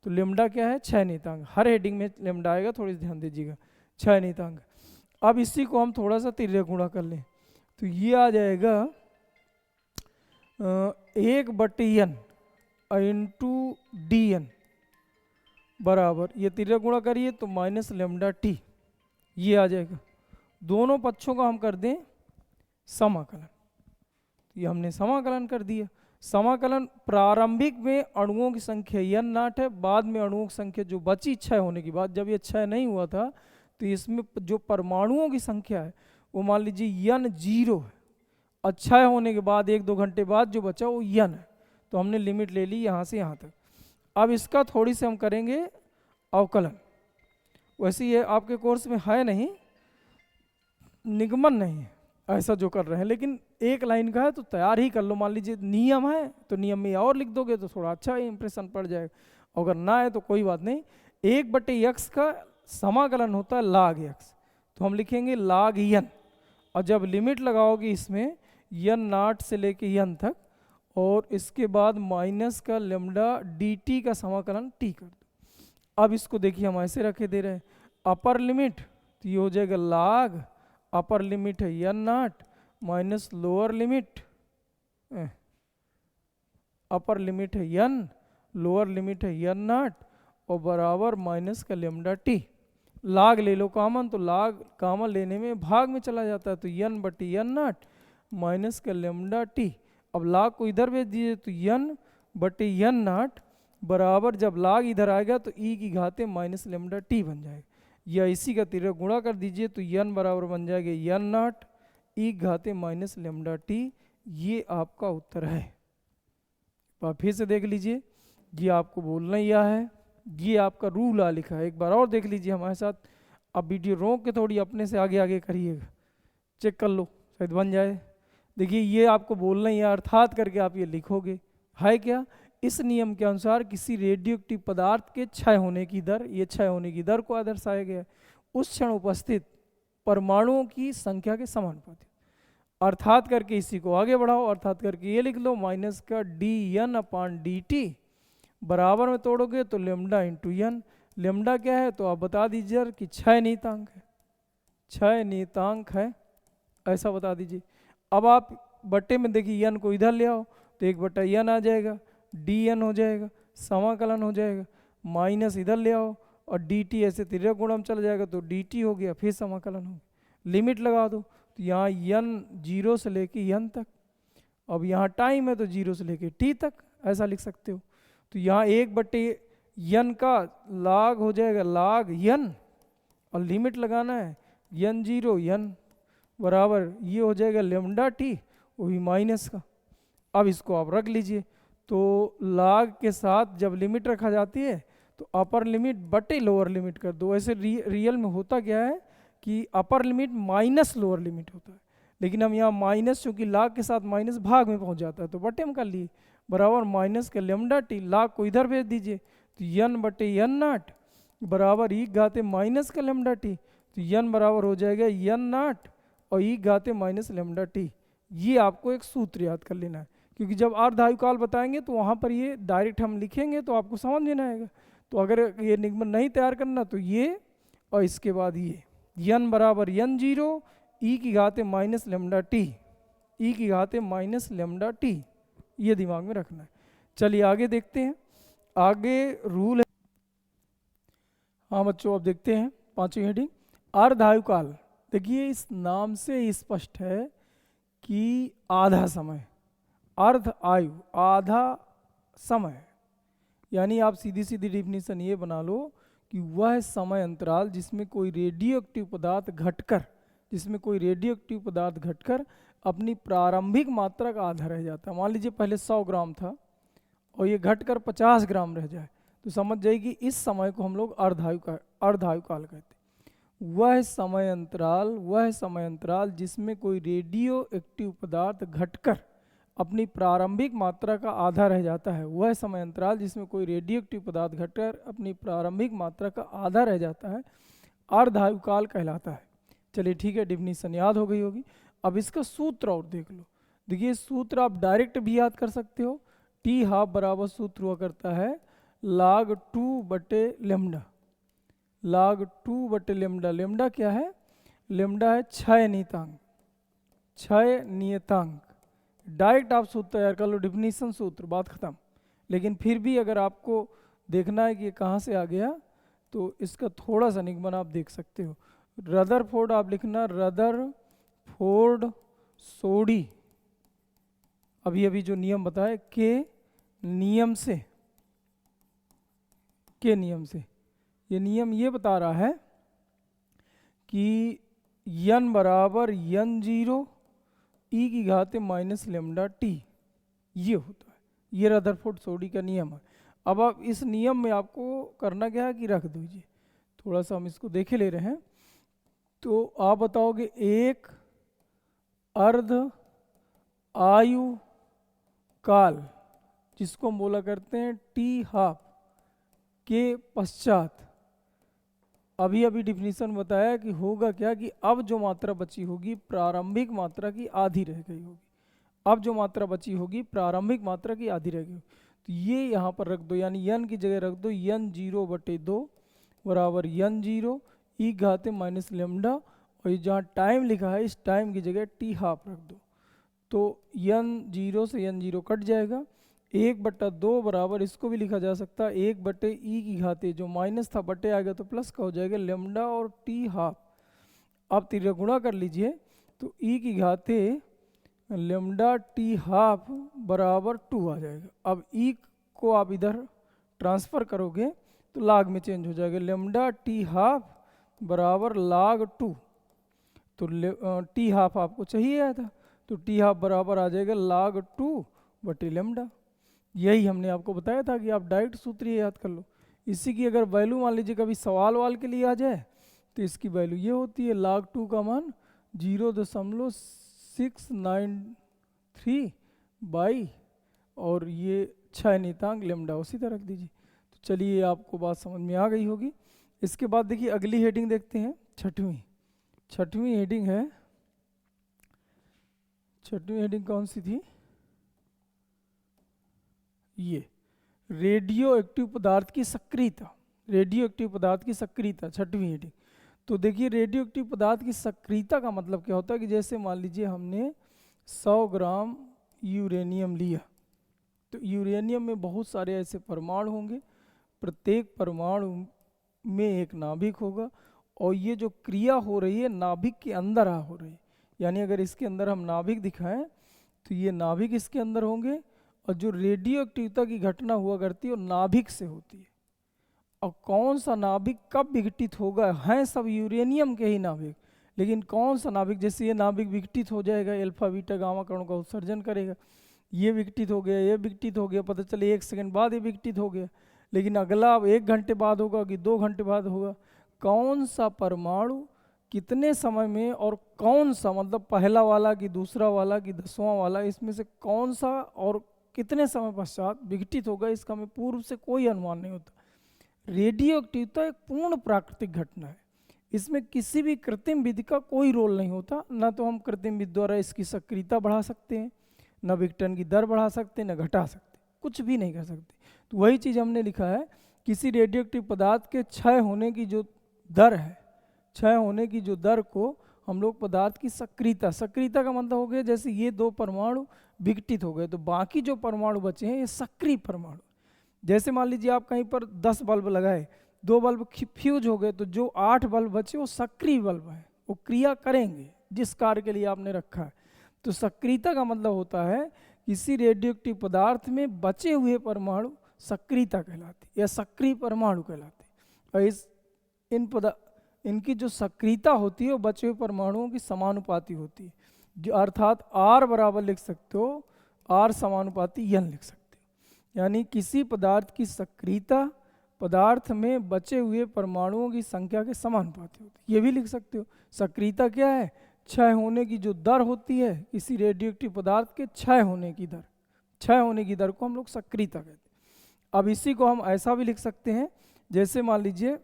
तो लेमडा क्या है? क्षय नियतांक। हर हेडिंग में लेमडा आएगा, थोड़ी ध्यान दीजिएगा, क्षय नियतांक। अब इसी को हम थोड़ा सा तिर्यक गुणा कर लें तो ये आ जाएगा 1/n इंटू डी एन बराबर, ये तिर्यक गुणा करिए तो माइनस लेमडा टी, ये आ जाएगा। दोनों पक्षों का हम कर दें समाकलन, ये हमने समाकलन कर दिया। समाकलन प्रारंभिक में अणुओं की संख्या n नॉट है, बाद में अणुओं की संख्या जो बची क्षय होने की बाद, जब ये क्षय नहीं हुआ था तो इसमें जो परमाणुओं की संख्या है वो मान लीजिए n 0 है, क्षय होने के बाद 1-2 घंटे बाद जो बचा वो n है। तो हमने लिमिट ले ली यहाँ से यहाँ तक। अब इसका थोड़ी से हम करेंगे अवकलन। वैसे ये आपके कोर्स में है नहीं, निगमन नहीं है ऐसा जो कर रहे हैं, लेकिन एक लाइन का है तो तैयार ही कर लो। मान लीजिए नियम है तो नियम में और लिख दोगे तो थोड़ा अच्छा इंप्रेशन पड़ जाएगा, अगर ना है तो कोई बात नहीं। 1/x का समाकलन होता है log x, तो हम लिखेंगे log n, और जब लिमिट लगाओगे इसमें n नॉट से लेके n तक, और इसके बाद माइनस का लेमडा dt का समाकलन t कर दो। अब इसको देखिए हम ऐसे रखे दे रहे हैं, अपर लिमिट तो ये हो जाएगा log, अपर लिमिट है n not minus lower limit, upper limit है n, लोअर लिमिट है n नॉट, और बराबर माइनस का लेमडा टी। लाग ले लो कॉमन, तो लाग कॉमन लेने में भाग में चला जाता है, तो n बटी n नॉट माइनस का लेमडा टी। अब लाग को इधर भेज दीजिए तो n बटी n नॉट बराबर, जब लाग इधर आएगा तो e की घाते माइनस लेमडा टी बन जाएगा, या इसी का तिर्यक गुणा कर दीजिए तो n बराबर बन जाएगा n नॉट e की घाते माइनस लेमडा टी। ये आपका उत्तर है। आप फिर से देख लीजिए, ये आपको बोलना ही है, ये आपका रूल आ लिखा है। एक बार और देख लीजिए हमारे साथ, अब वीडियो रोक के थोड़ी अपने से आगे आगे करिएगा, चेक कर लो शायद बन जाए। देखिए ये आपको बोलना ही है, अर्थात करके आप ये लिखोगे है क्या, इस नियम के अनुसार किसी रेडियोएक्टिव पदार्थ के क्षय होने की दर, ये क्षय होने की दर को दर्शाया गया है उस क्षण उपस्थित परमाणुओं की संख्या के समानुपाती। अर्थात करके इसी को आगे बढ़ाओ, अर्थात करके ये लिख लो माइनस का dn/dt बराबर में तोड़ोगे तो लेमडा इंटू n। लेमडा क्या है तो आप बता दीजिए कि 6 नियतांक है, 6 नियतांक है ऐसा बता दीजिए। अब आप बट्टे में देखिए n को इधर ले आओ तो 1/n आ जाएगा, dn हो जाएगा, समाकलन हो जाएगा, माइनस इधर ले आओ और dt ऐसे तिर्यक गुणा में चला जाएगा तो dt हो गया, फिर समाकलन हो गया। लिमिट लगा दो तो यहाँ n 0 से लेके n तक, अब यहाँ टाइम है तो 0 से लेके t तक ऐसा लिख सकते हो। तो यहाँ 1/n का log हो जाएगा log n, और लिमिट लगाना है n0 n बराबर ये हो जाएगा लेमडा टी, वो भी माइनस का। अब इसको आप रख लीजिए, तो log के साथ जब लिमिट रखा जाती है तो अपर लिमिट बटे लोअर लिमिट कर दो। ऐसे रियल में होता क्या है कि upper limit minus lower limit होता है, लेकिन हम यहाँ माइनस चूँकि log के साथ माइनस भाग में पहुँच जाता है तो बटे में कर लिए, बराबर माइनस के लेमडा टी, log को इधर भेज दीजिए तो n बटे n नॉट बराबर e घाते माइनस का लेमडा टी, तो n बराबर हो जाएगा n नॉट और e घाते माइनस लेमडा टी। ये आपको एक सूत्र याद कर लेना है, क्योंकि जब अर्धआयुकाल बताएंगे तो वहाँ पर ये डायरेक्ट हम लिखेंगे तो आपको समझ में ना आएगा। तो अगर ये निगमन नहीं तैयार करना तो ये और इसके बाद ये n बराबर n0 e की घाते माइनस लेमडा टी, e की घाते माइनस लेमडा टी, ये दिमाग में रखना है। चलिए आगे देखते हैं, आगे रूल है। हाँ बच्चों अब देखते हैं 5वीं हेडिंग अर्धआयुकाल। देखिए इस नाम से स्पष्ट है कि आधा समय, अर्ध आयु आधा समय, यानी आप सीधी सीधी डिफिनीशन ये बना लो कि वह समय अंतराल जिसमें कोई रेडियोएक्टिव पदार्थ घटकर, जिसमें कोई रेडियोएक्टिव पदार्थ घटकर अपनी प्रारंभिक मात्रा का आधा रह जाता है। मान लीजिए पहले 100 ग्राम था और ये घटकर 50 ग्राम रह जाए तो समझ जाइए कि इस समय को हम लोग अर्धआयुकाल कहते हैं। वह समय अंतराल जिसमें कोई रेडियो एक्टिव पदार्थ घटकर अपनी प्रारंभिक मात्रा का आधा रह जाता है, वह समय अंतराल जिसमें कोई रेडियो एक्टिव पदार्थ घटकर अपनी प्रारंभिक मात्रा का आधा रह जाता है अर्धआयुकाल कहलाता है। चलिए ठीक है, डिफिनीशन याद हो गई होगी। अब इसका सूत्र और देख लो। देखिए सूत्र आप डायरेक्ट भी याद कर सकते हो, टी हाफ बराबर सूत्र हुआ करता है log 2 बटे लेमडा, log 2 बटे लेमडा। लेमडा क्या है, लेमडा है 6 नियतांक, 6 नियतांक। डायरेक्ट आप सूत्र तैयार कर लो, डिफिनीशन सूत्र, बात खत्म। लेकिन फिर भी अगर आपको देखना है कि ये कहाँ से आ गया तो इसका थोड़ा सा निगमन आप देख सकते हो। रदरफोर्ड आप लिखना, रदरफोर्ड सोडी, अभी अभी जो नियम बताए के नियम से, के नियम से, ये नियम ये बता रहा है कि n बराबर n0 e की घाते माइनस लेमडा टी, ये होता है, ये रदरफोर्ड सोडी का नियम है। अब आप इस नियम में आपको करना क्या है कि रख दीजिए, थोड़ा सा हम इसको देखे ले रहे हैं। तो आप बताओगे एक अर्ध आयु काल, जिसको हम बोला करते हैं टी हाफ, के पश्चात अभी अभी डिफिनीशन बताया कि होगा क्या कि अब जो मात्रा बची होगी प्रारंभिक मात्रा की आधी रह गई होगी। अब जो मात्रा बची होगी प्रारंभिक मात्रा की आधी रह गई। तो ये यहाँ पर रख दो, यानी n की जगह रख दो n0/2 बराबर n0 ई घाते माइनस लेमडा, और ये जहाँ टाइम लिखा है इस टाइम की जगह टी हाफ रख दो। तो n0 से n0 कट जाएगा, 1/2 बराबर इसको भी लिखा जा सकता है 1/e की घाते, जो माइनस था बटे आएगा तो प्लस का हो जाएगा लेमडा और टी हाफ। आप तीव्र गुणा कर लीजिए तो e की घाते लेमडा टी हाफ बराबर 2 आ जाएगा। अब e को आप इधर ट्रांसफ़र करोगे तो लाग में चेंज हो जाएगा, लेमडा टी हाफ बराबर लाग 2। तो टी हाफ आपको चाहिए आया था, तो टी हाफ बराबर आ जाएगा लाग 2/लेमडा। यही हमने आपको बताया था कि आप डायरेक्ट सूत्र ये याद कर लो। इसी की अगर वैल्यू मान लीजिए कभी सवाल वाल के लिए आ जाए तो इसकी वैल्यू ये होती है लाग 2 का मान 0.693 बाई और ये 6 नियतांक लेमडा उसी तरह रख दीजिए। तो चलिए आपको बात समझ में आ गई होगी। इसके बाद देखिए अगली हेडिंग देखते हैं, छठवीं हेडिंग है। छठवीं हेडिंग कौन सी थी? ये रेडियो एक्टिव पदार्थ की सक्रियता, रेडियो एक्टिव पदार्थ की सक्रियता, छठवीं हेडिंग। तो देखिए रेडियो एक्टिव पदार्थ की सक्रियता का मतलब क्या होता है कि जैसे मान लीजिए हमने 100 ग्राम यूरेनियम लिया, तो यूरेनियम में बहुत सारे ऐसे परमाणु होंगे, प्रत्येक परमाणु में एक नाभिक होगा, और ये जो क्रिया हो रही है नाभिक के अंदर हो रही है। यानी अगर इसके अंदर हम नाभिक दिखाएं तो ये नाभिक इसके अंदर होंगे, और जो रेडियो एक्टिविटी की घटना हुआ करती है वो नाभिक से होती है। और कौन सा नाभिक कब विघटित होगा, हैं सब यूरेनियम के ही नाभिक, लेकिन कौन सा नाभिक, जैसे ये नाभिक विघटित हो जाएगा, अल्फा बीटा गामा कणों का उत्सर्जन करेगा, ये विघटित हो गया, ये विघटित हो गया, पता चले 1 सेकंड बाद ये विघटित हो गया, लेकिन अगला 1 घंटे बाद होगा कि 2 घंटे बाद होगा। कौन सा परमाणु कितने समय में, और कौन सा मतलब पहला वाला कि दूसरा वाला कि 10वां वाला, इसमें से कौन सा और कितने समय पश्चात विघटित होगा, इसका हमें पूर्व से कोई अनुमान नहीं होता। रेडियो एक्टिविटी एक पूर्ण प्राकृतिक घटना है, इसमें किसी भी कृत्रिम विधि का कोई रोल नहीं होता। ना तो हम कृत्रिम विधि द्वारा इसकी सक्रियता बढ़ा सकते हैं, न विघटन की दर बढ़ा सकते हैं, न घटा सकते, कुछ भी नहीं कर सकते। तो वही चीज़ हमने लिखा है, किसी रेडियो एक्टिव पदार्थ के क्षय होने की जो दर है, क्षय होने की जो दर को हम लोग पदार्थ की सक्रियता, सक्रियता का मतलब हो गया जैसे ये 2 परमाणु विघटित हो गए तो बाकी जो परमाणु बचे हैं ये सक्रिय परमाणु। जैसे मान लीजिए आप कहीं पर 10 बल्ब लगाए, 2 बल्ब फ्यूज हो गए, तो जो 8 बल्ब बचे वो सक्रिय बल्ब हैं, वो क्रिया करेंगे जिस कार्य के लिए आपने रखा है। तो सक्रियता का मतलब होता है किसी रेडियोएक्टिव पदार्थ में बचे हुए परमाणु सक्रियता कहलाते या सक्रिय परमाणु कहलाते। और इनकी जो सक्रियता होती है वो बचे हुए परमाणुओं की समानुपाती होती है, जो अर्थात R बराबर लिख सकते हो R समानुपाती N लिख सकते हो। यानी किसी पदार्थ की सक्रियता पदार्थ में बचे हुए परमाणुओं की संख्या के समानुपाती होती है, ये भी लिख सकते हो। सक्रियता क्या है? क्षय होने की जो दर होती है किसी रेडियोएक्टिव पदार्थ के क्षय होने की दर, क्षय होने की दर को हम लोग सक्रियता कहते हैं। अब इसी को हम ऐसा भी लिख सकते हैं, जैसे मान लीजिए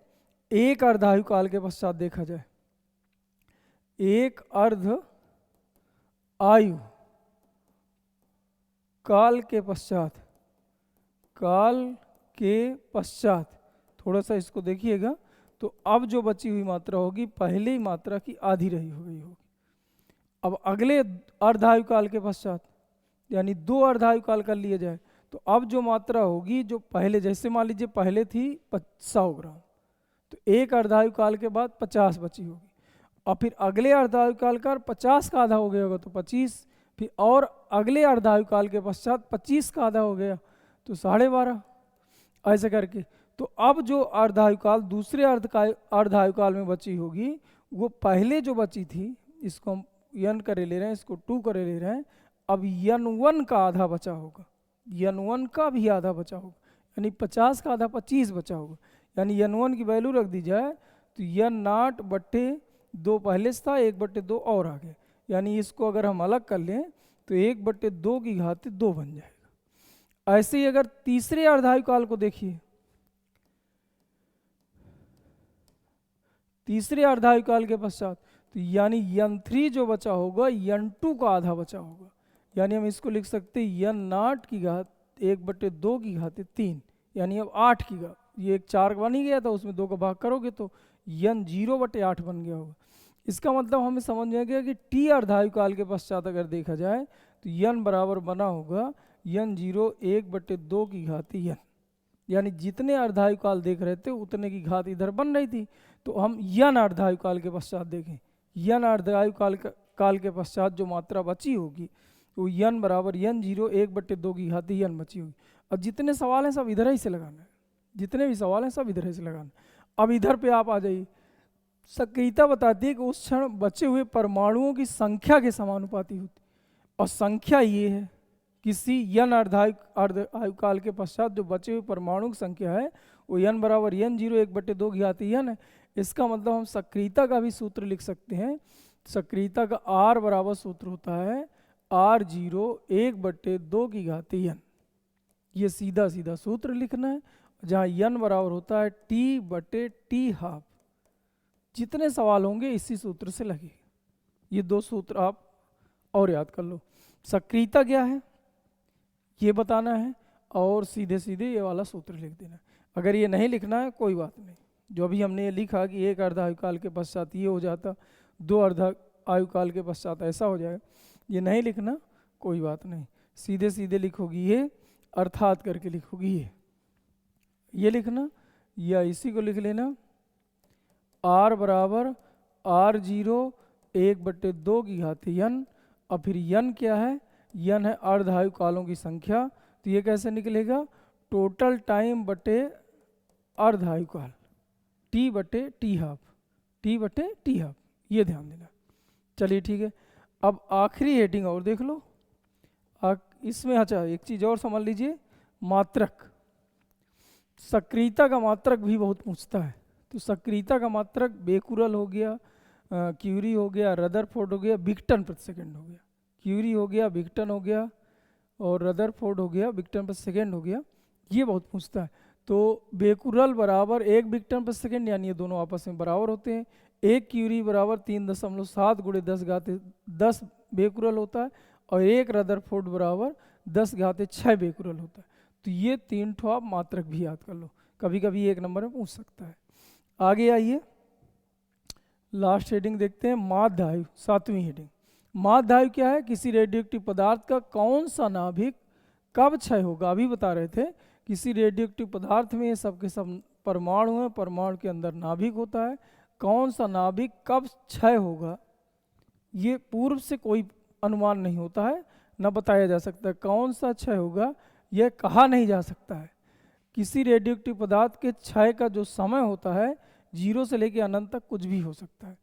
एक अर्धायु काल के पश्चात देखा जाए, एक अर्ध आयु काल के पश्चात, काल के पश्चात थोड़ा सा इसको देखिएगा, तो अब जो बची हुई मात्रा होगी पहले ही मात्रा की आधी रही होगी। अब अगले अर्धायु काल के पश्चात यानी 2 अर्धायु काल कर लिया जाए, तो अब जो मात्रा होगी जो पहले, जैसे मान लीजिए पहले थी 100 ग्राम, तो एक अर्धायु काल के बाद 50 बची होगी, और फिर अगले अर्धायु काल का 50 का आधा हो गया होगा तो 25, फिर और अगले अर्धायु काल के पश्चात 25 का आधा हो गया तो 12.5, ऐसे करके। तो अब जो अर्धायु काल दूसरे अर्धायु काल में बची होगी वो पहले जो बची थी, इसको हम n करे ले रहे हैं, इसको 2 करे ले रहे हैं, अब n1 का आधा बचा होगा, n1 का भी आधा बचा होगा, यानी 50 का आधा 25 बचा होगा, यानी n1 की वैल्यू रख दी जाए तो यन नाट बट्टे 2 पहले से था, 1/2 और आ गया, यानी इसको अगर हम अलग कर लें तो 1/2 की घात 2 बन जाएगा। ऐसे ही अगर तीसरे अर्धायुकाल को देखिए, तीसरे अर्धायुकाल के पश्चात, तो यानी यन 3 जो बचा होगा यन 2 का आधा बचा होगा, यानी हम इसको लिख सकते हैं यन नाट की घात 1/2 की घात 3, यानी अब 8 की घात, ये एक 4 बन ही गया था, उसमें 2 का भाग करोगे तो यन 0/8 बन गया होगा। इसका मतलब हमें समझ में गया कि टी अर्धायुकाल के पश्चात अगर देखा जाए तो यन बराबर बना होगा यन 0 1/2 की घात यन, यानी जितने अर्धायुकाल देख रहे थे उतने की घात इधर बन रही थी। तो हम यन अर्धायुकाल के पश्चात देखें, यन अर्धायुकाल काल के पश्चात जो मात्रा बची होगी वो यन बराबर यन 0 1/2 की घात यन बची होगी। और जितने सवाल हैं सब इधर ही से लगाना है, जितने भी सवाल हैं सब इधर ही से लगाना है। अब इधर पे आप आ जाइए, सक्रियता बताती है कि उस क्षण बचे हुए परमाणुओं की संख्या के समानुपाती होती, और संख्या ये है किसी यन अर्धायुकाल के पश्चात जो बचे हुए परमाणु की संख्या है वो यन बराबर यन 0 1/2 की घात यन है। इसका मतलब हम सक्रियता का भी सूत्र लिख सकते हैं। सक्रियता का आर बराबर सूत्र होता है R0 1/2 की घात यन, ये सीधा सीधा सूत्र लिखना है, जहाँ यन बराबर होता है T/T²। जितने सवाल होंगे इसी सूत्र से लगे, ये 2 सूत्र आप और याद कर लो। सक्रियता क्या है ये बताना है, और सीधे सीधे ये वाला सूत्र लिख देना है। अगर ये नहीं लिखना है कोई बात नहीं, जो अभी हमने ये लिखा कि एक अर्धायुकाल के पश्चात ये हो जाता, 2 अर्धायुकाल के पश्चात ऐसा हो जाएगा, ये नहीं लिखना कोई बात नहीं, सीधे सीधे लिखोगी ये, अर्थात करके लिखोगी ये लिखना, या इसी को लिख लेना R बराबर R0 1/2 की घात यन, और फिर यन क्या है, यन है अर्धायुकालों की संख्या, तो ये कैसे निकलेगा टोटल टाइम बटे अर्धायुकाल, T/T², T/T², ये ध्यान देना। चलिए ठीक है, अब आखिरी हेडिंग और देख लो इसमें। अच्छा एक चीज़ और समझ लीजिए, मात्रक, सक्रियता का मात्रक भी बहुत पूछता है। तो सक्रियता का मात्रक बेकुरल हो गया, क्यूरी हो गया, रदरफोर्ड हो गया, विक्टन प्रति सेकंड हो गया, क्यूरी हो गया, विक्टन हो गया, और रदरफोर्ड हो गया, विक्टन प्रति सेकंड हो गया, ये बहुत पूछता है। तो बेकुरल बराबर 1 विक्टन प्रति सेकंड, यानी ये दोनों आपस में बराबर होते हैं। 1 क्यूरी बराबर 3.7 × 10 बेकुरल होता है, और 1 रदरफोर्ड बराबर 10⁶ बेकुरल होता है। तो ये 3 ठो आप मात्रक भी याद कर लो, कभी कभी 1 नंबर में पूछ सकता है। आगे आइए, लास्ट हेडिंग देखते हैं, माध्य आयु, 7वीं हेडिंग। माध्य आयु क्या है, किसी रेडियोएक्टिव पदार्थ का कौन सा नाभिक कब क्षय होगा। अभी बता रहे थे किसी रेडियोएक्टिव पदार्थ में सबके सब परमाणु हैं, परमाणु के अंदर नाभिक होता है, कौन सा नाभिक कब क्षय होगा ये पूर्व से कोई अनुमान नहीं होता है, न बताया जा सकता है। कौन सा क्षय होगा यह कहा नहीं जा सकता है। किसी रेडियोएक्टिव पदार्थ के क्षय का जो समय होता है 0 से लेकर अनंत तक कुछ भी हो सकता है।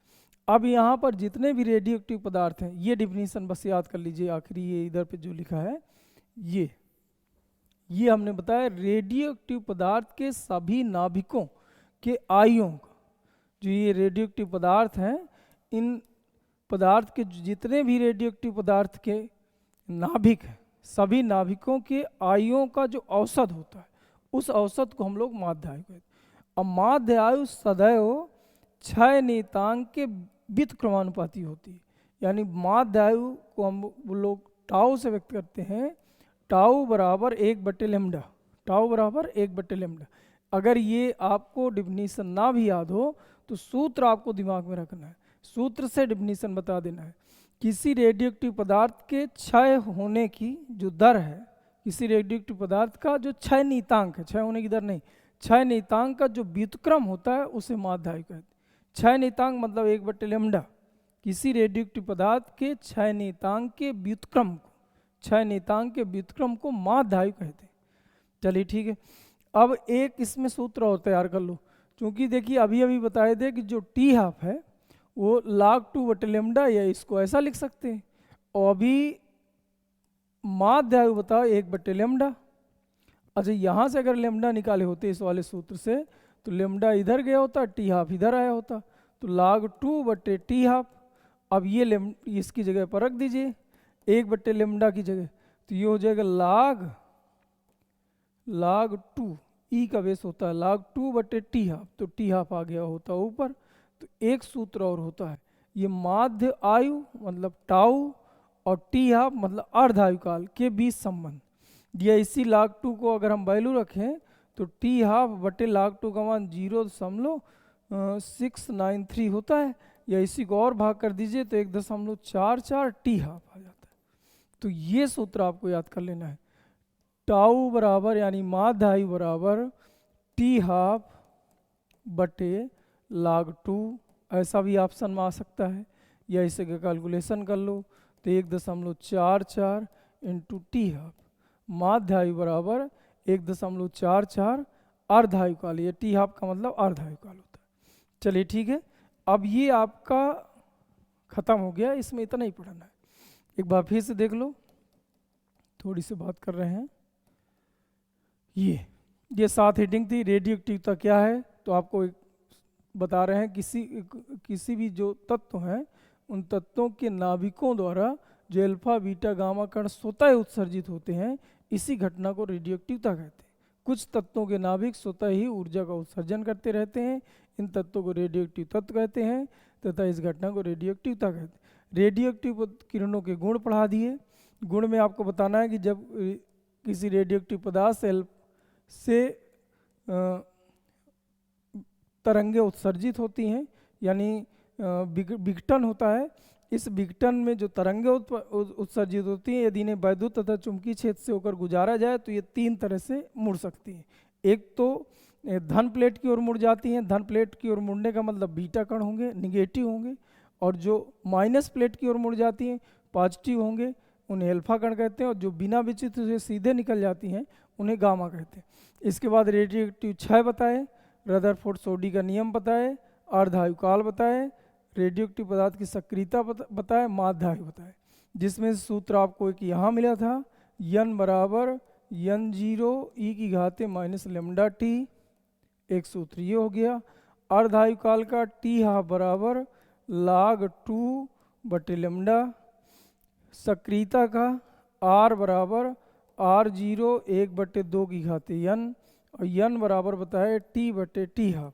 अब यहाँ पर जितने भी रेडियोएक्टिव पदार्थ हैं, ये डिफिनीशन बस याद कर लीजिए, आखिरी ये इधर पे जो लिखा है ये हमने बताया, रेडियोएक्टिव पदार्थ के सभी नाभिकों के आयुओं का, जो ये रेडियोएक्टिव पदार्थ हैं, इन पदार्थ के जितने भी रेडियोएक्टिव पदार्थ के नाभिक हैं, सभी नाभिकों के आयुओं का जो औसत होता है, उस औसत को हम लोग माध्य आयु कहते हैं। अब माध्य आयु सदैव क्षय नियतांक के व्युत्क्रमानुपाती होती है, यानी माध्य आयु को हम लोग टाउ से व्यक्त करते हैं, टाउ बराबर 1/λ, टाउ बराबर 1/λ। अगर ये आपको डिफिनीशन ना भी याद हो तो सूत्र आपको दिमाग में रखना है, सूत्र से डिफिनीशन बता देना है। किसी रेडियोएक्टिव पदार्थ के क्षय होने की जो दर है, किसी रेडियोएक्टिव पदार्थ का जो क्षय नियतांक है, क्षय होने की दर नहीं, क्षय नियतांक का जो व्युत्क्रम होता है उसे माध्य आयु कहते हैं। क्षय नियतांक मतलब 1/λ, किसी रेडियोएक्टिव पदार्थ के क्षय नियतांक के व्युत्क्रम को, क्षय नियतांक के व्युत्क्रम को माध्य आयु कहते हैं। चलिए ठीक है, अब एक इसमें सूत्र और तैयार कर लो, क्योंकि देखिए अभी अभी बताए थे कि जो T½ है वो log2/λ, या इसको ऐसा लिख सकते हैं, और अभी माध्य आयु बताओ 1/λ। अच्छा यहाँ से अगर लैम्डा निकाले होते इस वाले सूत्र से तो लेमडा इधर गया होता, टी हाफ इधर आया होता, तो log 2 बटे टी हाफ। अब ये इसकी जगह पर रख दीजिए 1 बटे लेमडा की जगह, तो ये हो जाएगा log 2, ई का बेस होता है log 2 बटे टी हाफ, तो टी हाफ आ गया होता ऊपर। तो एक सूत्र और होता है, ये माध्य आयु मतलब टाउ और टी हाफ मतलब अर्ध आयुकाल के बीच संबंध। या इसी log 2 को अगर हम वैल्यू रखें तो टी हाफ बटे log 2 का मान 0.693 होता है, या इसी को और भाग कर दीजिए तो 1.44 टी हाफ आ जाता है। तो ये सूत्र आपको याद कर लेना है, टाउ बराबर यानी माध्य आयु बराबर टी हाफ बटे log 2, ऐसा भी ऑप्शन में आ सकता है, या इसे का कैलकुलेशन कर लो तो 1.44 इंटू टी हाफ, माध्य आयु बराबर 1.44 अर्ध आयुकाल, ये टी हाफ का मतलब अर्ध आयुकाल होता है। चलिए ठीक है, अब ये आपका ख़त्म हो गया, इसमें इतना ही पढ़ना है। एक बार फिर से देख लो, थोड़ी सी बात कर रहे हैं। ये 7 हेडिंग थी। रेडियो एक्टिविटी क्या है, तो आपको एक बता रहे हैं किसी भी जो तत्व हैं उन तत्वों के नाभिकों द्वारा जो अल्फा बीटा गामा कण स्वतः उत्सर्जित होते हैं, इसी घटना को रेडियोएक्टिवता कहते हैं। कुछ तत्वों के नाभिक स्वतः ही ऊर्जा का उत्सर्जन करते रहते हैं, इन तत्वों को रेडियोएक्टिव तत्व कहते हैं तथा इस घटना को रेडियोएक्टिवता कहते हैं। रेडियोएक्टिव किरणों के गुण पढ़ा दिए। गुण में आपको बताना है कि जब किसी रेडियोएक्टिव पदार्थ से तरंगें उत्सर्जित होती हैं, यानी विघटन होता है, इस विघटन में जो तरंगें उत्सर्जित होती हैं, यदि इन्हें वैद्युत तथा चुंबकीय क्षेत्र से होकर गुजारा जाए तो ये 3 तरह से मुड़ सकती हैं। एक तो धन प्लेट की ओर मुड़ जाती हैं, धन प्लेट की ओर मुड़ने का मतलब बीटा कण होंगे, निगेटिव होंगे, और जो माइनस प्लेट की ओर मुड़ जाती हैं पॉजिटिव होंगे, उन्हें अल्फा कण कहते हैं, और जो बिना विचित्र से सीधे निकल जाती हैं उन्हें गामा कहते हैं। इसके बाद रेडियोएक्टिव क्षय बताए, रदरफोर्ड सोडी का नियम बताए, अर्ध आयुकाल बताए, रेडियोएक्टिव पदार्थ की सक्रियता बताए, माध्य आयु बताए, जिसमें सूत्र आपको एक यहाँ मिला था, n बराबर n0 e की घात माइनस लेमडा टी, एक सूत्र ये हो गया। अर्ध आयुकाल का टी हाफ बराबर log 2 बटे लेमडा, सक्रियता का r बराबर r0 1 बटे 2 की घात n, और n बराबर बताए t बटे टी हाफ।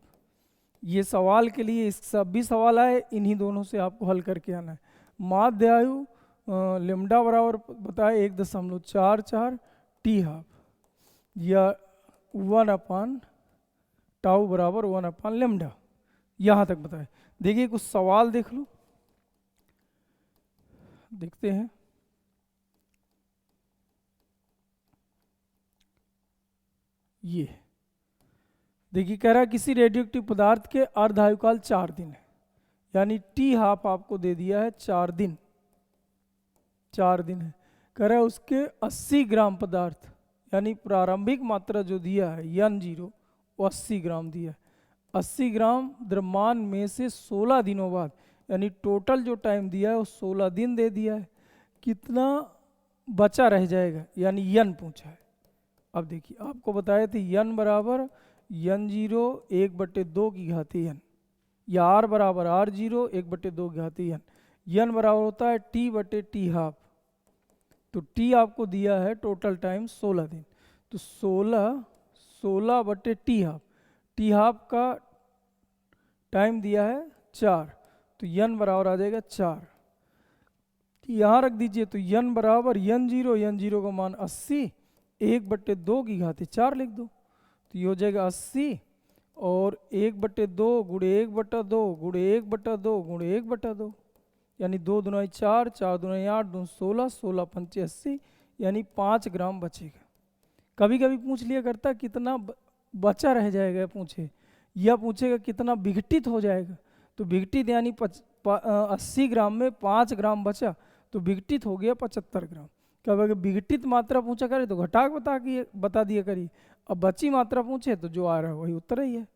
ये सवाल के लिए सभी सवाल आए, इन्हीं दोनों से आपको हल करके आना है। माध्य आयु लेमडा बराबर बताए 1.44 टी हाफ, या 1 टाउ बराबर 1 लेमडा, यहाँ तक बताए। देखिए कुछ सवाल देख लो, देखते हैं। ये देखिए कह रहा है किसी रेडियोएक्टिव पदार्थ के अर्ध आयुकाल 4 दिन है, यानी टी हाफ आपको दे दिया है 4 दिन, 4 दिन है। कह रहा है उसके 80 ग्राम पदार्थ, यानी प्रारंभिक मात्रा जो दिया है n0 वो 80 ग्राम दिया है। 80 ग्राम द्रव्यमान में से 16 दिनों बाद, यानी टोटल जो टाइम दिया है वो 16 दिन दे दिया है। कितना बचा रह जाएगा, यानी n पूछा है। अब देखिए आपको बताए थे n बराबर n0 1 बटे 2 की घाती n, या r बराबर r0 1 बटे 2 की घाती n, n बराबर होता है t बटे टी हाफ। तो t आपको दिया है टोटल टाइम 16 दिन, तो 16 बटे टी हाफ, टी हाफ का टाइम दिया है 4, तो n बराबर आ जाएगा 4। यहाँ रख दीजिए, तो n बराबर n0 का मान 80 1 बटे 2 की घाती 4 लिख दो, तो ये हो जाएगा 80, और 1 बटे 2 गुणे 1 बटा 2 गुणे 1 बटा 2 गुणे 1 बटा 2, यानी 2 दूना 4, 4 दूना 8, 2 16, 16 पंचे 80, यानी 5 ग्राम बचेगा। कभी कभी पूछ लिया करता कितना बचा रह जाएगा, पूछे या पूछेगा कितना विघटित हो जाएगा, तो विघटित यानी 80 ग्राम में 5 ग्राम बचा, तो विघटित हो गया 75 ग्राम। कभी विघटित मात्रा पूछा करे तो घटा बता दिया करिए, अब बची मात्रा पूछे तो जो आ रहा है वही उत्तर ही है।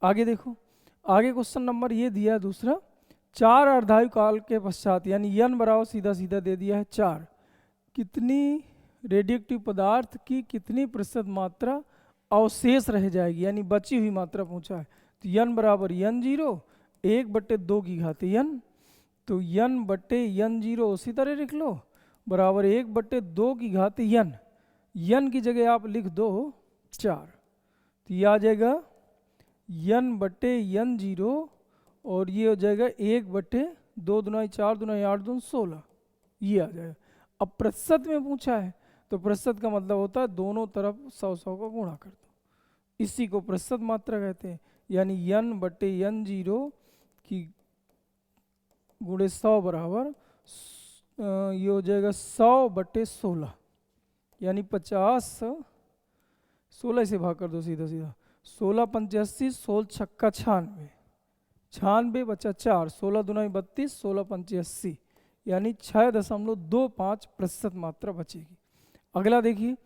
आगे देखो, आगे क्वेश्चन नंबर ये दिया है दूसरा, 4 अर्धायु काल के पश्चात, यानी n बराबर सीधा सीधा दे दिया है 4, कितनी रेडियोएक्टिव पदार्थ की कितनी प्रतिशत मात्रा अवशेष रह जाएगी, यानी बची हुई मात्रा पूछा है। तो n बराबर n0 1/2 की घात n, तो n/n0 उसी तरह लिख लो बराबर 1/2 की घात n की जगह आप लिख दो 4, तो ये आ जाएगा n/n0 और ये हो जाएगा 1/2 दूनाई 4 दूनाई 8 दून 16, ये आ जाएगा। अब प्रतिशत में पूछा है तो प्रतिशत का मतलब होता है दोनों तरफ 100 का गुणा कर दो, इसी को प्रतिशत मात्रा कहते हैं। यानी n/n0 की गुणे 100 बराबर ये हो जाएगा 100/16, यानी 50, 16 से भाग कर दो सीधा सीधा, 16 85 16 छक्का 96, 96 बचा 4, 16 दूनाई 32, 16 पंचे 80, यानी 6.25% मात्रा बचेगी। अगला देखिए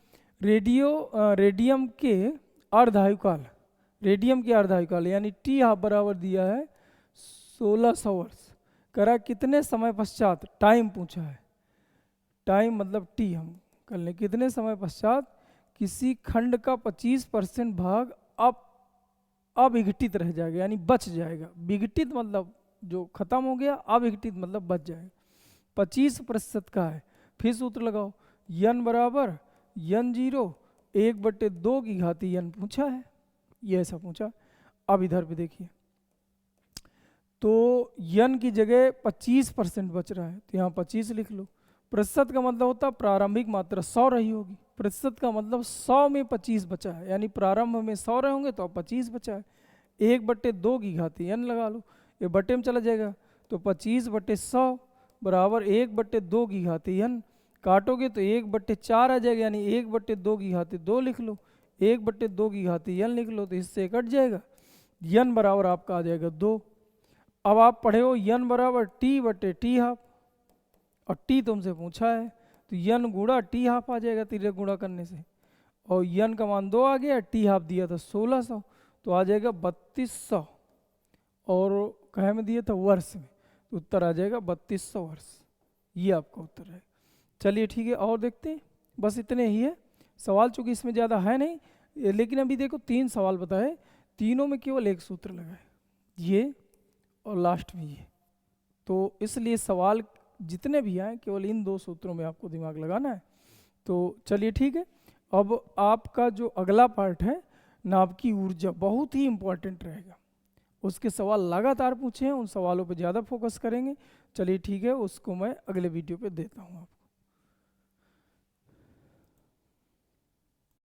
रेडियम के अर्धायुकाल, रेडियम के अर्धायुकाल यानी टी हाफ बराबर दिया है 1600 वर्ष, करा कितने समय पश्चात, टाइम पूछा है, टाइम मतलब टी हम कर लें, कितने समय पश्चात किसी खंड का 25% भाग अविघटित रह जाएगा, यानी बच जाएगा। विघटित मतलब जो खत्म हो गया, अविघटित मतलब बच जाएगा। 25% का है, फिर सूत्र लगाओ n बराबर n0 1/2 की घात n पूछा है, ये ऐसा पूछा। अब इधर पे देखिए तो n की जगह 25% बच रहा है, तो यहाँ 25 लिख लो। प्रतिशत का मतलब होता है प्रारंभिक मात्रा 100 रही होगी, प्रतिशत का मतलब 100 में 25 बचा है, यानी प्रारंभ में 100 रहे होंगे तो अब 25 बचा है। 1/2 की घात n लगा लो, ये बटे में चला जाएगा, तो 25/100 बराबर 1/2 की घात n, काटोगे तो 1/4 आ जाएगा, यानी 1/2 की घात 2 लिख लो, 1/2 की घात n लिख लो, तो इससे कट जाएगा, n बराबर आपका आ जाएगा 2। अब आप पढ़े हो n बराबर t/t हाफ, और t तुमसे पूछा है तो n गुणा t हाफ आ जाएगा तिर्यक गुणा करने से, और n का मान 2 आ गया, t हाफ दिया था 1600, तो आ जाएगा 3200, और कहे में दिया था वर्ष में, तो उत्तर आ जाएगा 3200 वर्ष, ये आपका उत्तर है। चलिए ठीक है, और देखते हैं, बस इतने ही है सवाल, चूंकि इसमें ज़्यादा है नहीं, लेकिन अभी देखो 3 सवाल बताए, तीनों में केवल एक सूत्र लगा है, ये और लास्ट में ये, तो इसलिए सवाल जितने भी आए केवल इन 2 सूत्रों में आपको दिमाग लगाना है। तो चलिए ठीक है, अब आपका जो अगला पार्ट है नाभ की ऊर्जा, बहुत ही इम्पोर्टेंट रहेगा, उसके सवाल लगातार पूछे हैं, उन सवालों पे ज़्यादा फोकस करेंगे। चलिए ठीक है, उसको मैं अगले वीडियो पे देता हूँ आपको।